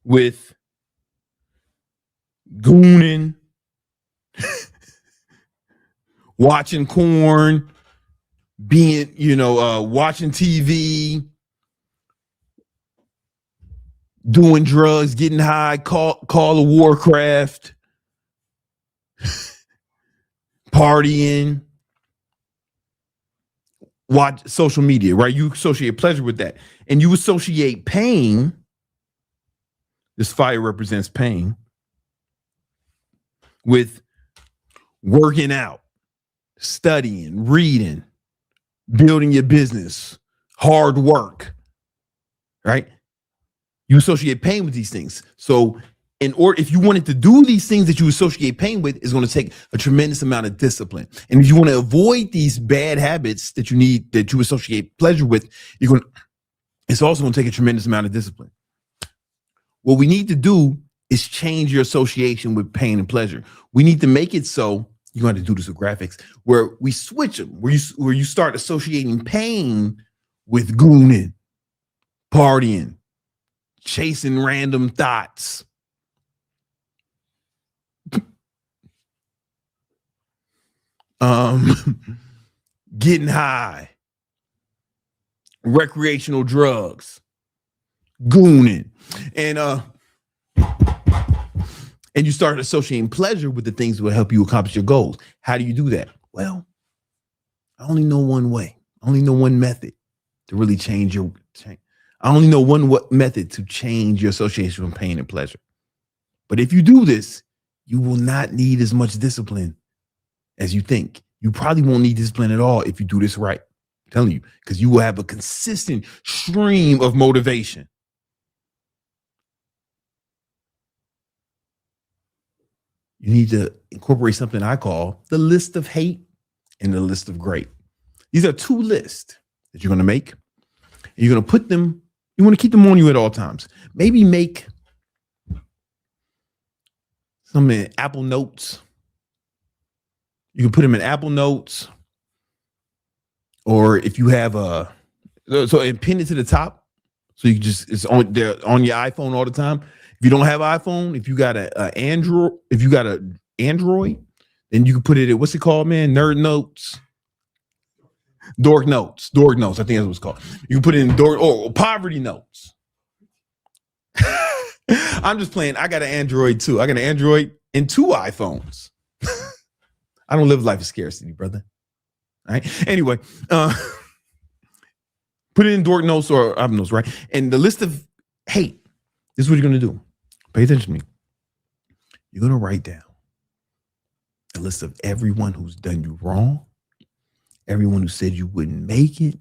with gooning, watching corn, being, watching TV, doing drugs, getting high, call of Warcraft, partying. watch social media, right? You associate pleasure with that. And you associate pain. This fire represents pain with working out, studying, reading, building your business, hard work, right? You associate pain with these things. So if you wanted to do these things that you associate pain with, it's going to take a tremendous amount of discipline. And if you want to avoid these bad habits that you associate pleasure with, it's also going to take a tremendous amount of discipline. What we need to do is change your association with pain and pleasure. We need to make it so, you're going to do this with graphics, where we switch them, where you start associating pain with gooning, partying, chasing random thoughts. Getting high, recreational drugs, gooning, and you start associating pleasure with the things that will help you accomplish your goals. How do you do that? Well, I only know one way. I only know one method to really change. I only know one method to change your association with pain and pleasure. But if you do this, you will not need as much discipline as you think. You probably won't need discipline at all if you do this right. I'm telling you, because you will have a consistent stream of motivation. You need to incorporate something I call the list of hate and the list of great. These are two lists that you're going to make. And you're going to put them, you want to keep them on you at all times. Maybe make some in Apple Notes. You can put them in Apple Notes. Or if you have and pin it to the top. So you it's on your iPhone all the time. If you don't have iPhone, if you got an Android, then you can put it in, what's it called, man? Nerd Notes. Dork Notes. I think that's what it's called. You can put it in Poverty Notes. I'm just playing. I got an Android too. I got an Android and 2 iPhones. I don't live life of scarcity, brother. All right. Anyway, put it in Dork Notes or Apple Notes, right? And the list of hate. This is what you're going to do. Pay attention to me. You're going to write down a list of everyone who's done you wrong, everyone who said you wouldn't make it,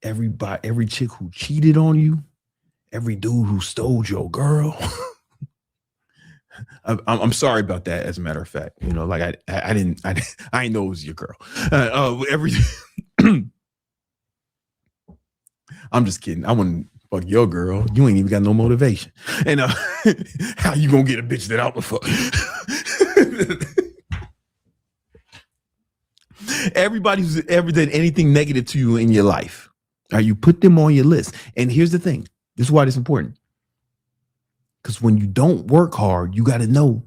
every chick who cheated on you, every dude who stole your girl. I'm sorry about that. As a matter of fact, like I didn't know it was your girl. I'm just kidding. I wouldn't fuck your girl. You ain't even got no motivation. And how you gonna get a bitch that I would fuck? Everybody who's ever done anything negative to you in your life, you put them on your list. And here's the thing. This is why it's important. Because when you don't work hard, you got to know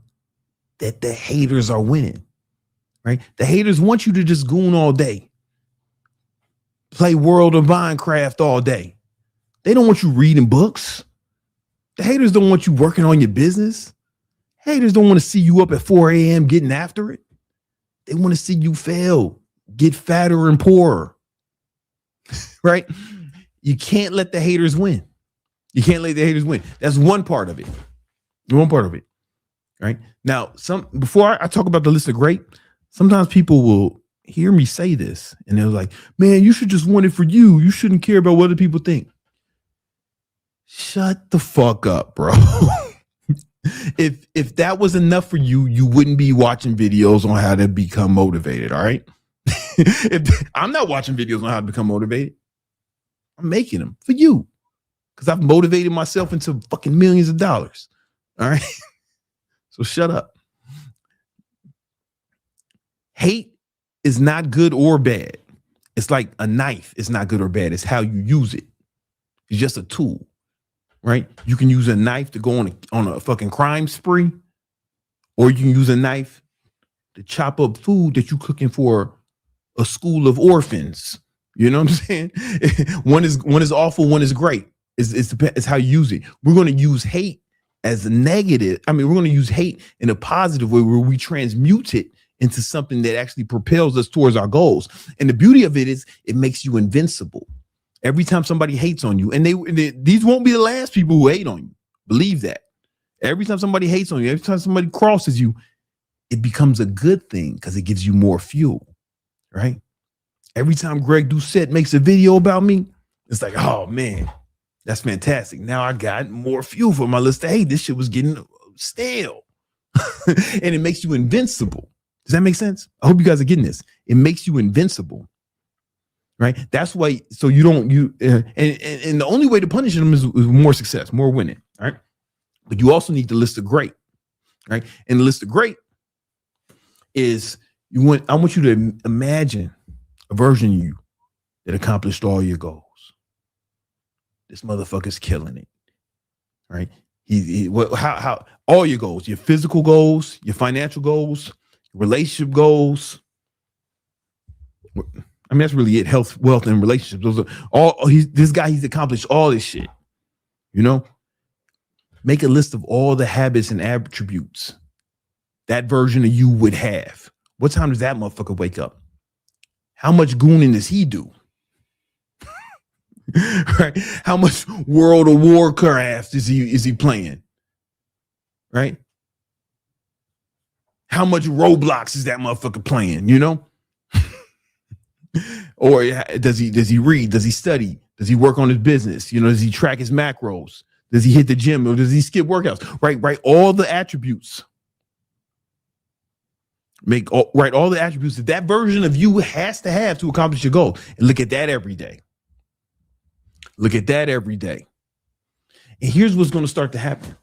that the haters are winning, right? The haters want you to just goon all day, play World of Minecraft all day. They don't want you reading books. The haters don't want you working on your business. Haters don't want to see you up at 4 a.m. getting after it. They want to see you fail, get fatter and poorer, right? You can't let the haters win. You can't let the haters win. That's one part of it. One part of it, right? Now, before I talk about the list of great, sometimes people will hear me say this and they're like, man, you should just want it for you. You shouldn't care about what other people think. Shut the fuck up, bro. If that was enough for you, you wouldn't be watching videos on how to become motivated, all right? I'm not watching videos on how to become motivated. I'm making them for you. Because I've motivated myself into fucking millions of dollars. All right. So shut up. Hate is not good or bad. It's like a knife. It's not good or bad. It's how you use it. It's just a tool, right? You can use a knife to go on a fucking crime spree, or you can use a knife to chop up food that you're cooking for a school of orphans. You know what I'm saying? One is awful. One is great. It's how you use it. We're going to use hate as a negative. I mean, we're going to use hate in a positive way where we transmute it into something that actually propels us towards our goals. And the beauty of it is it makes you invincible. Every time somebody hates on you, and these won't be the last people who hate on you. Believe that. Every time somebody hates on you, every time somebody crosses you, it becomes a good thing because it gives you more fuel, right? Every time Greg Doucette makes a video about me, it's like, oh man, that's fantastic. Now I got more fuel for my list of hate. This shit was getting stale. And it makes you invincible. Does that make sense? I hope you guys are getting this. It makes you invincible, right? That's why. So you don't, and the only way to punish them is more success, more winning, right? But you also need the list of great, right? And the list of great is I want you to imagine a version of you that accomplished all your goals. This motherfucker's killing it, right? How all your goals, your physical goals, your financial goals, relationship goals. I mean, that's really it. Health, wealth, and relationships. Those are all. This guy, he's accomplished all this shit. You know, make a list of all the habits and attributes that version of you would have. What time does that motherfucker wake up? How much gooning does he do? Right? How much World of Warcraft is he playing? Right? How much Roblox is that motherfucker playing? You know? Or does he read? Does he study? Does he work on his business? You know, does he track his macros? Does he hit the gym or does he skip workouts? Right? All the attributes. Write all the attributes that version of you has to have to accomplish your goal. And look at that every day. Look at that every day. And here's what's going to start to happen.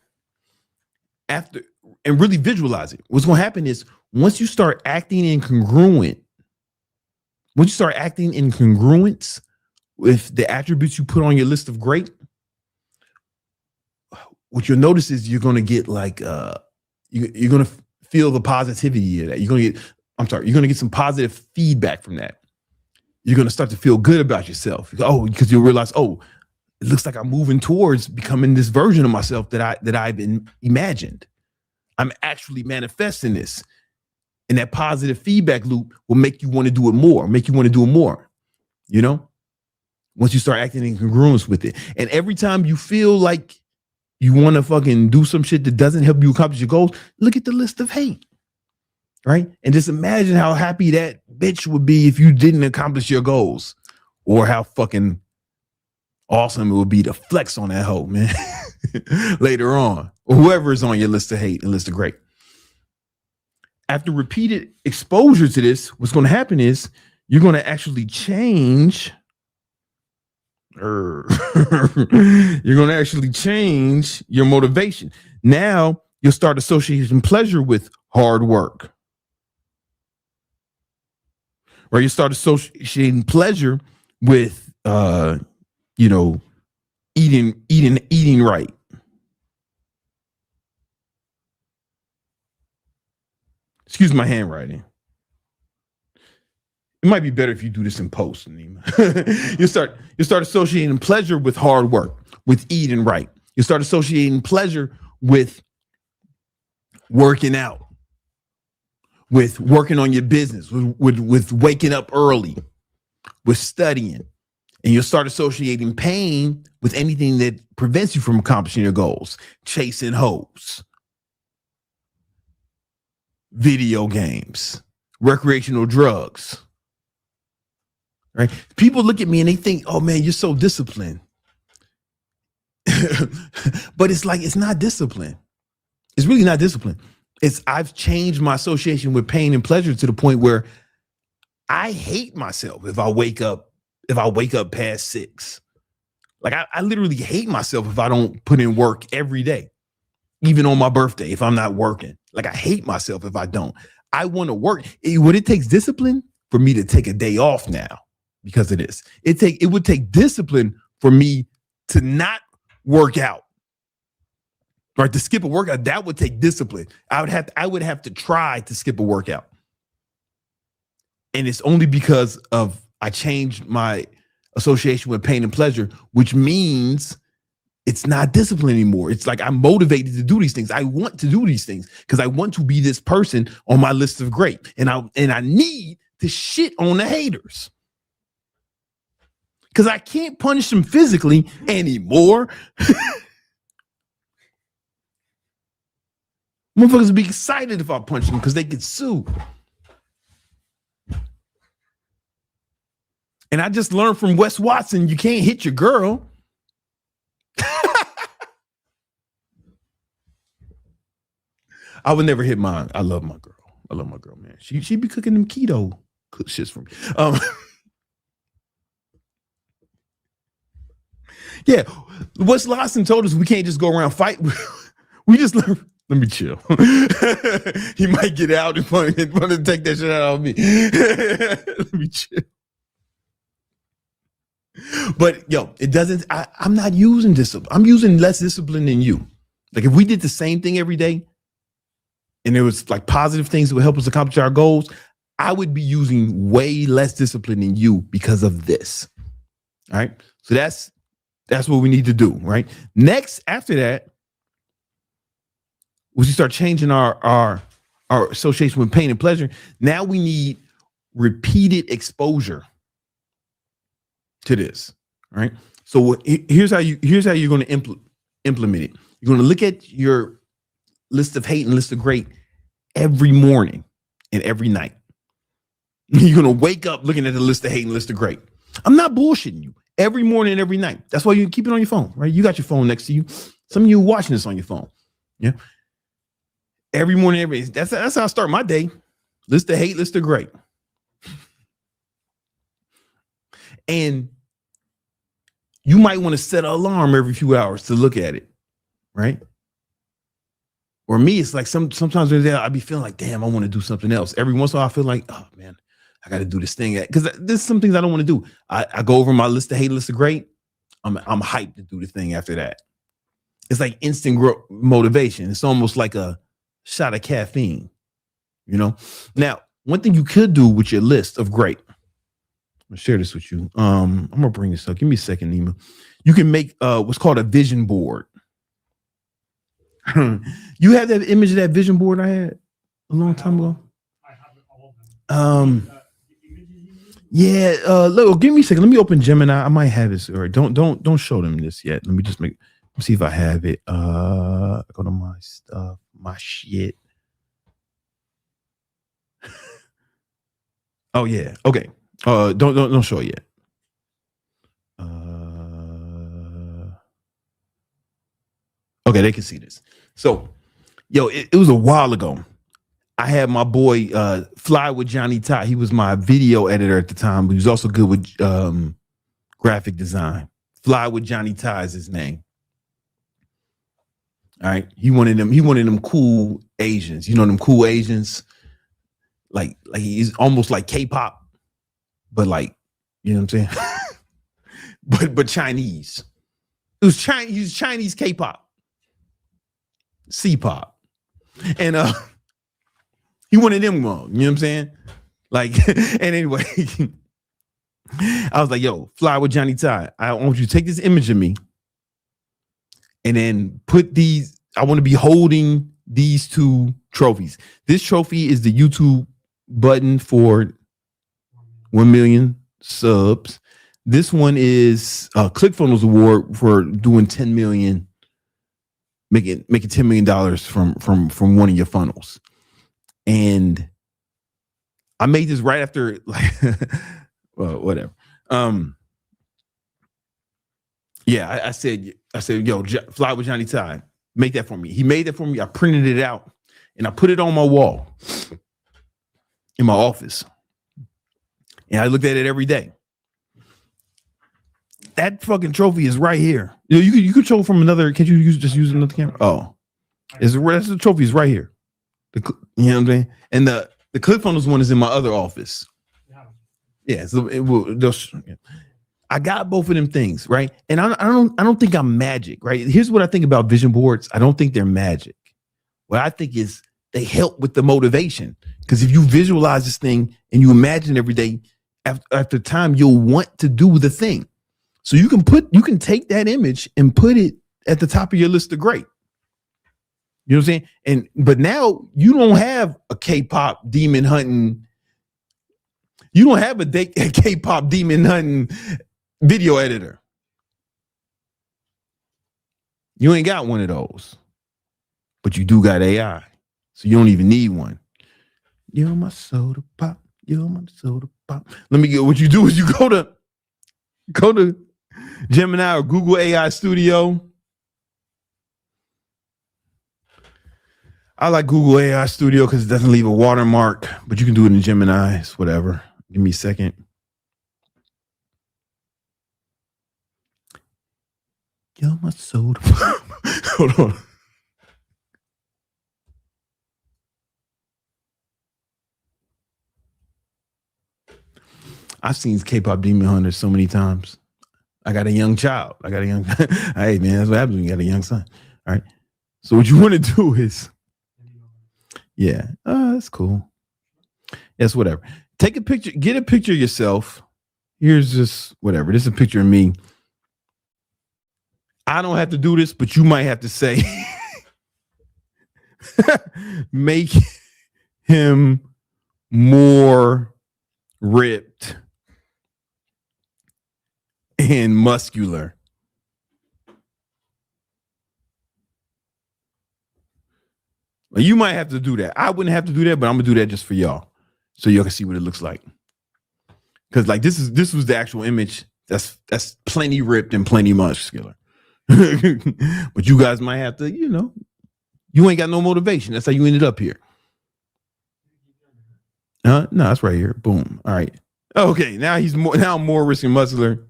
And really visualize it. What's going to happen is once you start acting incongruent, once you start acting in congruence with the attributes you put on your list of great, what you'll notice is you're going to get like, you're going to feel the positivity of that. You're going to get some positive feedback from that. You're going to start to feel good about yourself. Oh, because you'll realize, oh, it looks like I'm moving towards becoming this version of myself that I've imagined. I'm actually manifesting this. And that positive feedback loop will make you want to do it more, you know, once you start acting in congruence with it. And every time you feel like you want to fucking do some shit that doesn't help you accomplish your goals, look at the list of hate, right? And just imagine how happy that bitch would be if you didn't accomplish your goals, or how fucking awesome it would be to flex on that hoe, man, later on, or whoever is on your list of hate and list of great. After repeated exposure to this, what's going to happen is you're going to actually change. You're going to actually change your motivation. Now you'll start associating pleasure with hard work. Right? You start associating pleasure with, eating right. Excuse my handwriting. It might be better if you do this in post, Nima. You start associating pleasure with hard work, with eating right. You start associating pleasure with working out, with working on your business, with waking up early, with studying. And you'll start associating pain with anything that prevents you from accomplishing your goals, chasing hoes, video games, recreational drugs. Right? People look at me and they think, oh man, you're so disciplined. But it's like, it's not discipline. It's really not discipline. I've changed my association with pain and pleasure to the point where I hate myself if I wake up past 6. Like I literally hate myself if I don't put in work every day, even on my birthday, if I'm not working. Like I hate myself if I don't. I want to work. It takes discipline for me to take a day off now because of this. It would take discipline for me to not work out. Right, to skip a workout, that would take discipline. I would have to try to skip a workout. And it's only because of I changed my association with pain and pleasure, which means it's not discipline anymore. It's like I'm motivated to do these things. I want to do these things because I want to be this person on my list of great. And I need to shit on the haters. Because I can't punish them physically anymore. Motherfuckers would be excited if I punch them because they could sue. And I just learned from Wes Watson, you can't hit your girl. I would never hit mine. I love my girl. I love my girl, man. She be cooking them keto shits for me. Yeah, Wes Watson told us we can't just go around fight. We just learn. Let me chill. He might get out and want to take that shit out of me. Let me chill. But yo, it doesn't. I'm not using discipline. I'm using less discipline than you. Like if we did the same thing every day, and there was like positive things that would help us accomplish our goals, I would be using way less discipline than you because of this. All right. So that's what we need to do. Right. Next, after that, we start changing our association with pain and pleasure. Now we need repeated exposure to this. All right. So here's how you're going to implement it. You're going to look at your list of hate and list of great every morning and every night. You're going to wake up looking at the list of hate and list of great. I'm not bullshitting you. Every morning and every night. That's why you keep it on your phone, right? You got your phone next to you. Some of you are watching this on your phone. Yeah. Every morning, that's how I start my day. List of hate, list of great. And you might want to set an alarm every few hours to look at it, right? Or me, it's like sometimes I'd be feeling like, damn, I want to do something else. Every once in a while, I feel like, oh man, I got to do this thing. Because there's some things I don't want to do. I go over my list of hate, list of great. I'm hyped to do the thing after that. It's like instant motivation. It's almost like a shot of caffeine, you know? Now, one thing you could do with your list of great, I'm gonna share this with you. I'm gonna bring this up. Give me a second, Nima. You can make what's called a vision board. You have that image of that vision board I had a long time ago? I have all of them. Yeah, look, give me a second. Let me open Gemini. I might have this. All right, don't show them this yet. Let me just see if I have it. Go to my stuff, my shit. Oh yeah, okay. Don't show it yet. Okay, they can see this. So, yo, it was a while ago. I had my boy Fly with Johnny Ty. He was my video editor at the time, but he was also good with graphic design. Fly with Johnny Ty is his name. All right. He wanted them cool Asians. You know, them cool Asians. Like he's almost like K-pop, but like, you know what I'm saying? but Chinese. It was Chinese. He was Chinese K-pop. C-pop. And he wanted them wrong. You know what I'm saying? Like, and anyway, I was like, yo, Fly with Johnny Ty. I want you to take this image of me and then put these. I want to be holding these two trophies. This trophy is the YouTube button for 1 million subs. This one is ClickFunnels award for doing 10 million. Making $10 million from one of your funnels. And I made this right after, like, well, whatever. Yeah, I said, yo, Fly with Johnny Ty, make that for me. He made that for me. I printed it out and I put it on my wall in my office. And I looked at it every day. That fucking trophy is right here. You could show from another. Can't you just use another camera? Oh, the trophy is right here. You know what I'm saying? And the ClickFunnels one is in my other office. Yeah, so I got both of them things, right? And I don't think I'm magic, right? Here's what I think about vision boards. I don't think they're magic. What I think is they help with the motivation. Because if you visualize this thing and you imagine every day, after time, you'll want to do the thing. So you can take that image and put it at the top of your list of great. You know what I'm saying? But now you don't have a K-pop demon hunting. You don't have a K-pop demon hunting video editor. You ain't got one of those. But you do got AI. So you don't even need one. You're my soda pop. You're my soda pop. Let me get what you do is you go to Gemini or Google AI Studio. I like Google AI Studio because it doesn't leave a watermark, but you can do it in Gemini. It's whatever. Give me a second. You're my soda pop. Hold on. I've seen K-pop Demon Hunters so many times. I got a young child. Hey, man, that's what happens when you got a young son. All right. So what you want to do is, yeah, that's cool. Yes, whatever. Take a picture. Get a picture of yourself. Here's just whatever. This is a picture of me. I don't have to do this, but you might have to say, make him more ripped and muscular. Well, you might have to do that. I wouldn't have to do that, but I'm gonna do that just for y'all, so y'all can see what it looks like. Because like this was the actual image. That's plenty ripped and plenty muscular. But you guys might have to, you ain't got no motivation. That's how you ended up here. No, that's right here. Boom. All right. Okay. Now I'm more risk and muscular.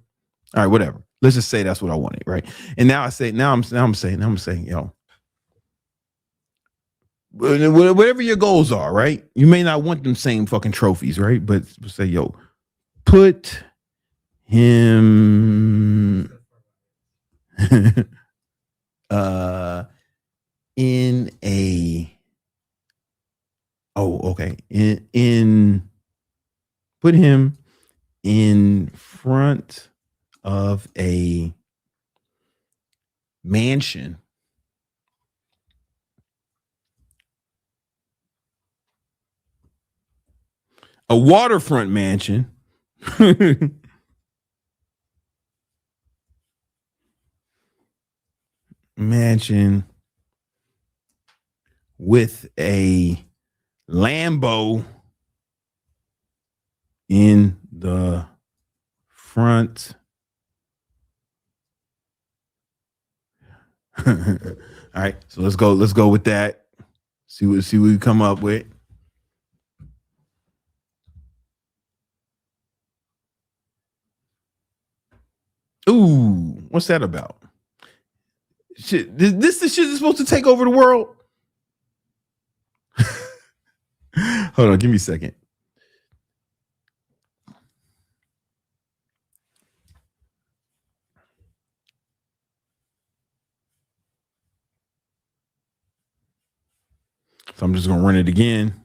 All right, whatever. Let's just say that's what I wanted, right? And now I'm saying, yo, whatever your goals are, right? You may not want them same fucking trophies, right? But say, yo, put him in a put him in front of a mansion a waterfront mansion with a Lambo in the front. All right, so let's go with that. See what we come up with. Ooh, what's that about? Shit, this the shit that's supposed to take over the world? Hold on, give me a second. So I'm just gonna run it again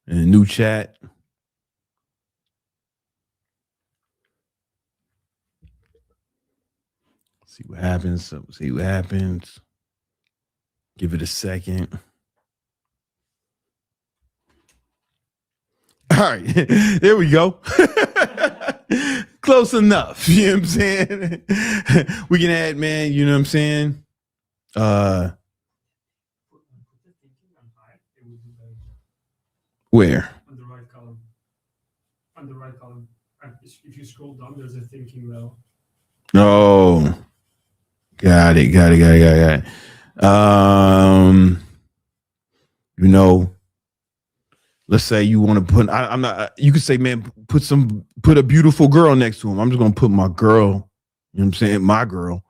in a new chat. See what happens. Give it a second. All right, there we go. Close enough. You know what I'm saying? We can add, man, you know what I'm saying? Where? On the right column. On the right column. If you scroll down, there's a thinking wheel. Oh, got it. Let's say you want to put. I'm not. You could say, man, put a beautiful girl next to him. I'm just gonna put my girl. You know what I'm saying? My girl,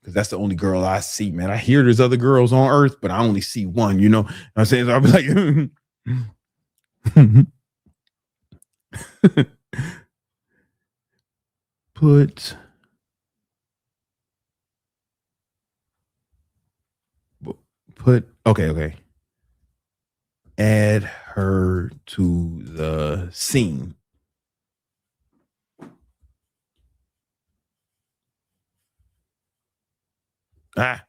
because that's the only girl I see, man. I hear there's other girls on Earth, but I only see one. You know what I'm saying? So I'll be like. Okay. Add her to the scene. Ah.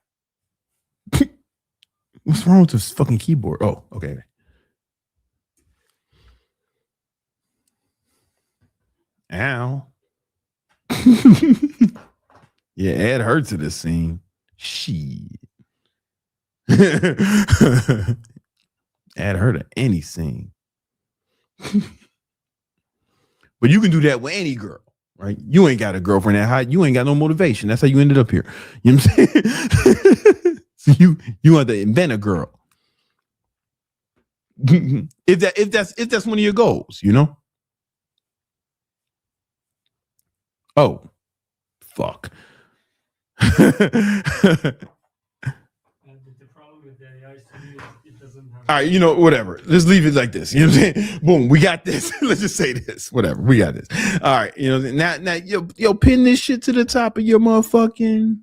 What's wrong with this fucking keyboard? Oh, okay. Ow. Yeah, add her to this scene. Shit. Add her to any scene. But you can do that with any girl, right? You ain't got a girlfriend that hot. You ain't got no motivation. That's how you ended up here. You know what I'm saying? So you have to invent a girl. if that's one of your goals, you know? Oh, fuck. The problem with the AI studio is it doesn't have. All right, you know, whatever. Let's leave it like this. You know what I'm saying? Boom, we got this. Let's just say this. Whatever, we got this. All right, you know, now yo, pin this shit to the top of your motherfucking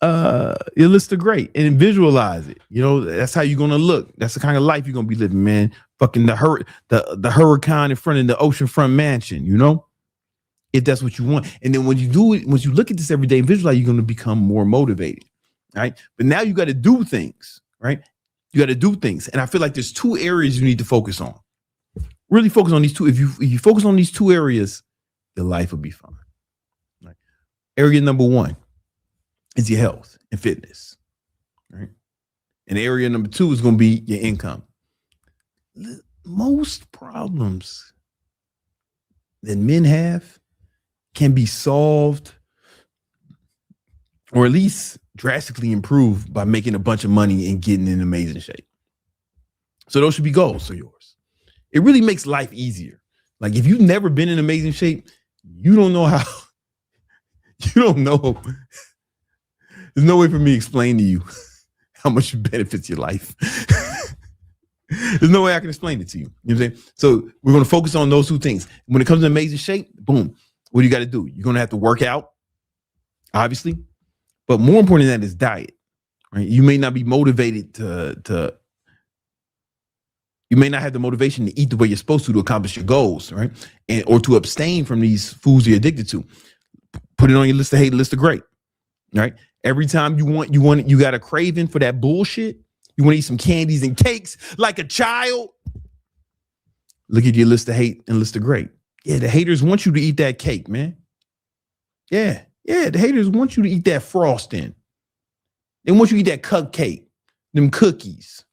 your list of great and visualize it. You know, that's how you're gonna look. That's the kind of life you're gonna be living, man. Fucking the hurricane in front of the oceanfront mansion, you know? If that's what you want. And then when you do it, once you look at this every day and visualize, you're going to become more motivated. Right. But now you got to do things, right? You got to do things. And I feel like there's two areas you need to focus on. Really focus on these two. If you focus on these two areas, your life will be fine. Right? Area number one is your health and fitness. Right. And area number two is going to be your income. Most problems that men have can be solved or at least drastically improved by making a bunch of money and getting in amazing shape. So those should be goals of yours. It really makes life easier. Like if you've never been in amazing shape, you don't know how, you don't know. There's no way for me to explain to you how much it benefits your life. There's no way I can explain it to you. You know what I'm saying? So we're going to focus on those two things. When it comes to amazing shape, boom, what do you got to do? You're going to have to work out, obviously. But more important than that is diet, right? You may not be motivated you may not have the motivation to eat the way you're supposed to accomplish your goals, right? And or to abstain from these foods you're addicted to. Put it on your list of hate, list of great, right? Every time you got a craving for that bullshit. You want to eat some candies and cakes like a child? Look at your list of hate and list of great. Yeah, the haters want you to eat that cake, man. Yeah, the haters want you to eat that frosting. They want you to eat that cupcake, them cookies.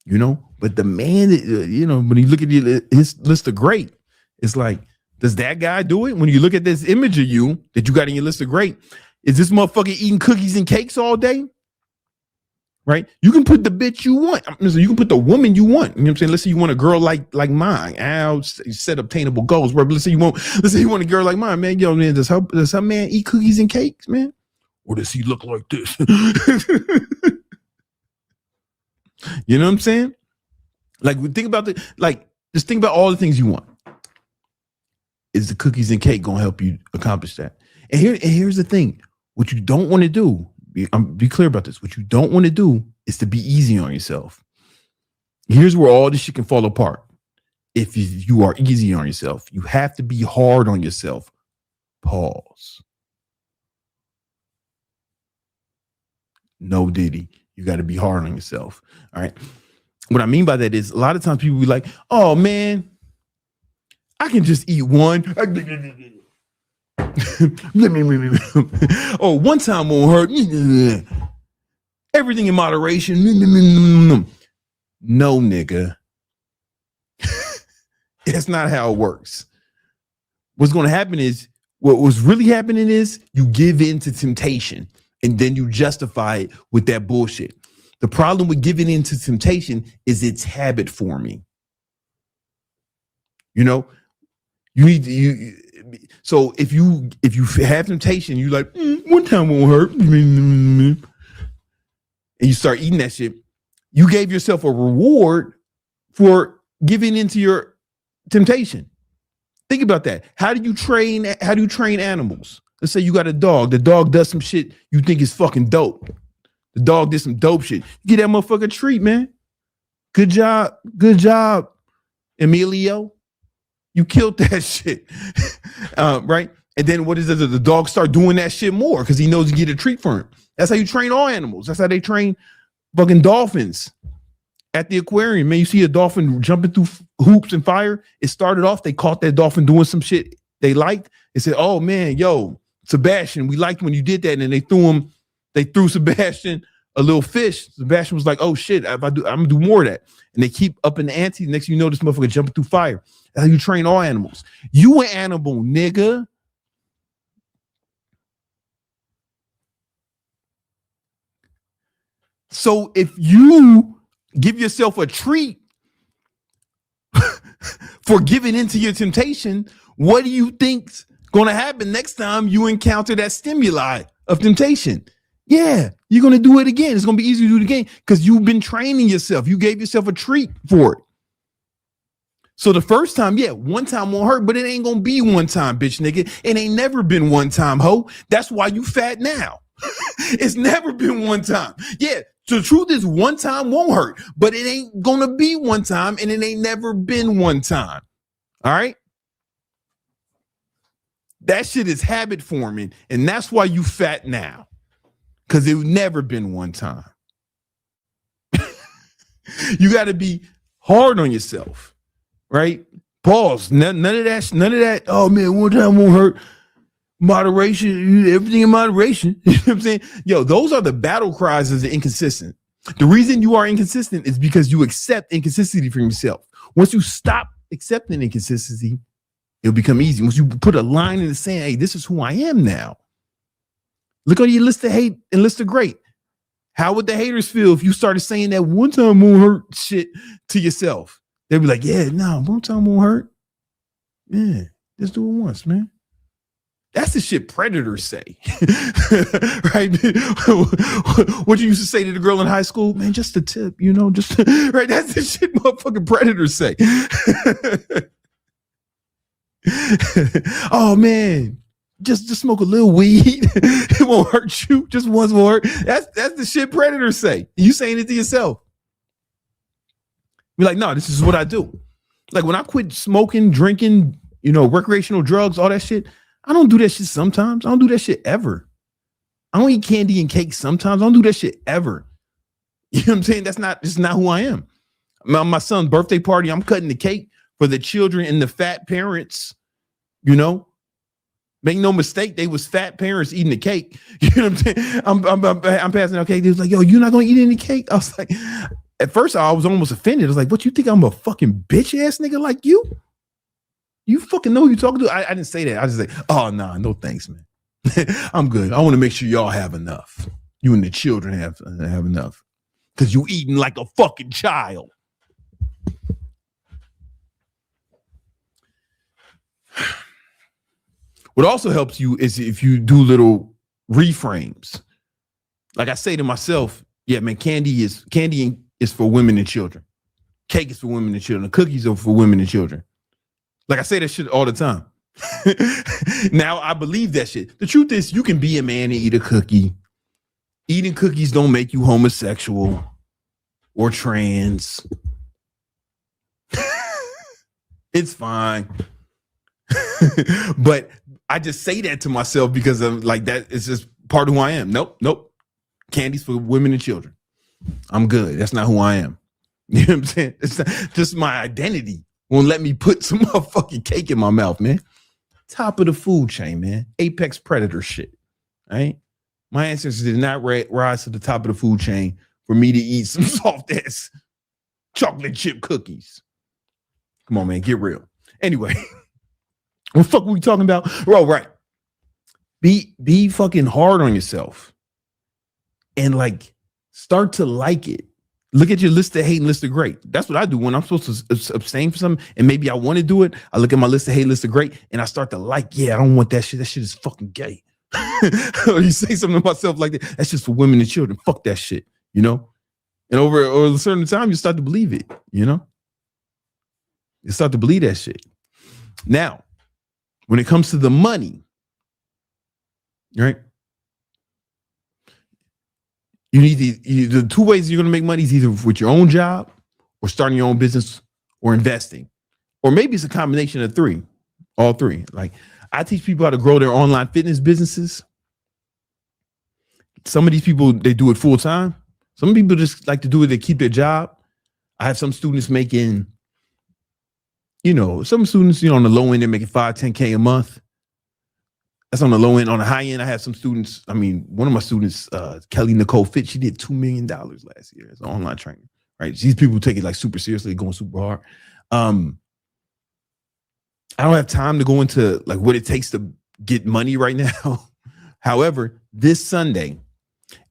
You know, but the man, you know, when you look at his list of great, it's like, does that guy do it? When you look at this image of you that you got in your list of great, is this motherfucker eating cookies and cakes all day? Right? You can put the bitch you want. You can put the woman you want. You know what I'm saying? Let's say you want a girl like mine. I'll set obtainable goals. Bro. Let's say you want a girl like mine, man. Yo, man, does her man eat cookies and cakes, man? Or does he look like this? You know what I'm saying? Like, think about just think about all the things you want. Is the cookies and cake gonna help you accomplish that? And here's the thing: what you don't want to do. Be clear about this. What you don't want to do is to be easy on yourself. Here's where all this shit can fall apart. If you are easy on yourself, you have to be hard on yourself. Pause. No Diddy. You got to be hard on yourself. All right. What I mean by that is a lot of times people be like, oh man, I can just eat one. Oh, one time won't hurt. Everything in moderation. No, nigga. That's not how it works. What's going to happen is, what was really happening is you give in to temptation and then you justify it with that bullshit. The problem with giving in to temptation is it's habit forming. You know, you need to, so if you have temptation, you like, one time won't hurt, and you start eating that shit, you gave yourself a reward for giving into your temptation. Think about that. How do you train animals? Let's say you got a dog. The dog does some shit you think is fucking dope. The dog did some dope shit. You get that motherfucker a treat, man. Good job, Emilio. You killed that shit, right? And then what is it? The dog start doing that shit more because he knows you get a treat for him. That's how you train all animals. That's how they train fucking dolphins at the aquarium. Man, you see a dolphin jumping through hoops and fire. It started off, they caught that dolphin doing some shit they liked. They said, oh man, yo, Sebastian, we liked when you did that. And then they threw Sebastian a little fish. Sebastian was like, oh shit, I'm gonna do more of that. And they keep up in the ante. Next thing you know, this motherfucker jumping through fire. That's how you train all animals. You an animal, nigga. So if you give yourself a treat for giving into your temptation, what do you think's going to happen next time you encounter that stimuli of temptation? Yeah, you're going to do it again. It's going to be easy to do it again because you've been training yourself. You gave yourself a treat for it. So the first time, yeah, one time won't hurt, but it ain't going to be one time, bitch nigga. It ain't never been one time, ho. That's why you fat now. It's never been one time. Yeah. So the truth is one time won't hurt, but it ain't gonna be one time and it ain't never been one time. All right. That shit is habit forming. And that's why you fat now. Cause it's never been one time. You got to be hard on yourself. Right. Pause. None of that. Oh man, one time won't hurt. Moderation, everything in moderation. You know what I'm saying? Yo, those are the battle cries of the inconsistent. The reason you are inconsistent is because you accept inconsistency from yourself. Once you stop accepting inconsistency, it'll become easy. Once you put a line in the sand, hey, this is who I am now. Look on your list of hate and list of great. How would the haters feel if you started saying that one time won't hurt shit to yourself? They'd be like, yeah, no, one time won't hurt. Yeah, just do it once, man. That's the shit predators say, right? What you used to say to the girl in high school, man, just a tip, you know, just right. That's the shit motherfucking predators say. Oh man, just smoke a little weed. It won't hurt you. Just once more. That's the shit predators say. You saying it to yourself. You're like, no, this is what I do. Like when I quit smoking, drinking, you know, recreational drugs, all that shit. I don't do that shit sometimes. I don't do that shit ever. I don't eat candy and cake sometimes. I don't do that shit ever. You know what I'm saying? This is not who I am. My son's birthday party, I'm cutting the cake for the children and the fat parents, you know? Make no mistake, they was fat parents eating the cake. You know what I'm saying? I'm passing out cake. They was like, yo, you're not going to eat any cake? I was like, at first I was almost offended. I was like, what, you think I'm a fucking bitch ass nigga like you? You fucking know who you're talking to? I didn't say that. I just say, oh, nah, no thanks, man. I'm good. I want to make sure y'all have enough. You and the children have enough. Because you eating like a fucking child. What also helps you is if you do little reframes. Like I say to myself, yeah, man, candy is for women and children. Cake is for women and children. Cookies are for women and children. Like I say that shit all the time. Now I believe that shit. The truth is you can be a man and eat a cookie. Eating cookies don't make you homosexual or trans. It's fine. But I just say that to myself because of like that. It's just part of who I am. Nope. Candy's for women and children. I'm good. That's not who I am. You know what I'm saying? It's not, just my identity won't let me put some motherfucking cake in my mouth, man. Top of the food chain, man. Apex predator shit. Right? My ancestors did not rise to the top of the food chain for me to eat some soft ass chocolate chip cookies. Come on, man. Get real. Anyway, what the fuck were we talking about? Oh, right. Be fucking hard on yourself and like start to like it. Look at your list of hate and list of great. That's what I do when I'm supposed to abstain from something and maybe I want to do it. I look at my list of hate, list of great, and I start to like, yeah, I don't want that shit. That shit is fucking gay. Or you say something to myself like that. That's just for women and children. Fuck that shit, you know? And over a certain time, you start to believe it, you know? You start to believe that shit. Now, when it comes to the money, right? You need the two ways you're going to make money is either with your own job or starting your own business or investing. Or maybe it's a combination of three, all three. Like I teach people how to grow their online fitness businesses. Some of these people, they do it full time. Some people just like to do it to keep their job. I have some students making, some students, on the low end, they're making 5, 10K a month. That's on the low end. On the high end, I have some students. I mean, one of my students, Kelly Nicole Fitz, she did $2 million last year as an online trainer, right? These people take it like super seriously, going super hard. I don't have time to go into like what it takes to get money right now. However, this Sunday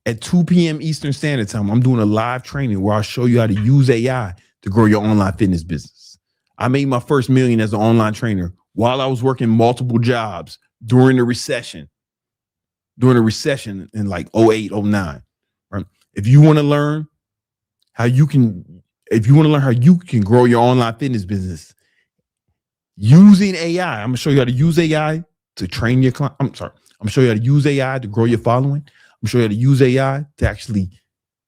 at 2 p.m. Eastern Standard Time, I'm doing a live training where I'll show you how to use AI to grow your online fitness business. I made my first $1 million as an online trainer while I was working multiple jobs during the recession in like 08, 09. Right? If you want to learn how you can grow your online fitness business using AI, I'm gonna show you how to use AI to train your client. I'm gonna show you how to use AI to grow your following. I'm gonna show you how to use AI to actually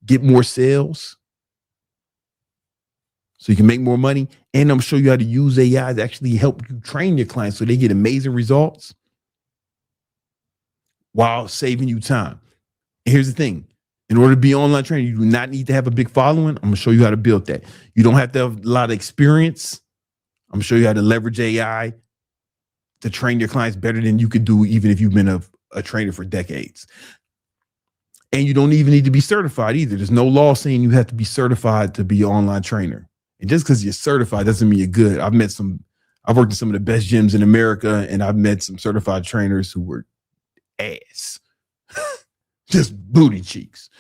get more sales so you can make more money. And I'm gonna show you how to use AI to actually help you train your clients so they get amazing results while saving you time. And here's the thing. In order to be an online trainer, you do not need to have a big following. I'm going to show you how to build that. You don't have to have a lot of experience. I'm going to show you how to leverage AI to train your clients better than you could do even if you've been a trainer for decades. And you don't even need to be certified either. There's no law saying you have to be certified to be an online trainer. And just because you're certified doesn't mean you're good. I've worked in some of the best gyms in America, and I've met some certified trainers who were ass. Just booty cheeks.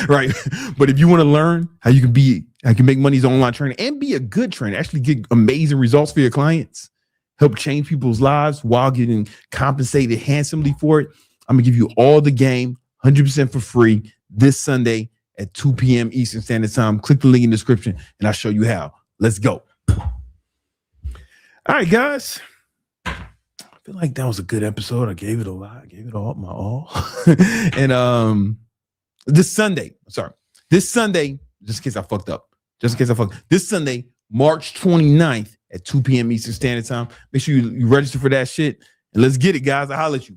Right? But if you want to learn how you can make money as an online trainer and be a good trainer, actually get amazing results for your clients, help change people's lives while getting compensated handsomely for it, I'm going to give you all the game 100% for free this Sunday at 2 p.m. Eastern Standard Time. Click the link in the description and I'll show you how. Let's go. All right, guys. I feel like that was a good episode. I gave it a lot. I gave it all my all. And this Sunday, just in case I fucked up, this Sunday, March 29th at 2 p.m. Eastern Standard Time. Make sure you register for that shit. And let's get it, guys. I'll holler at you.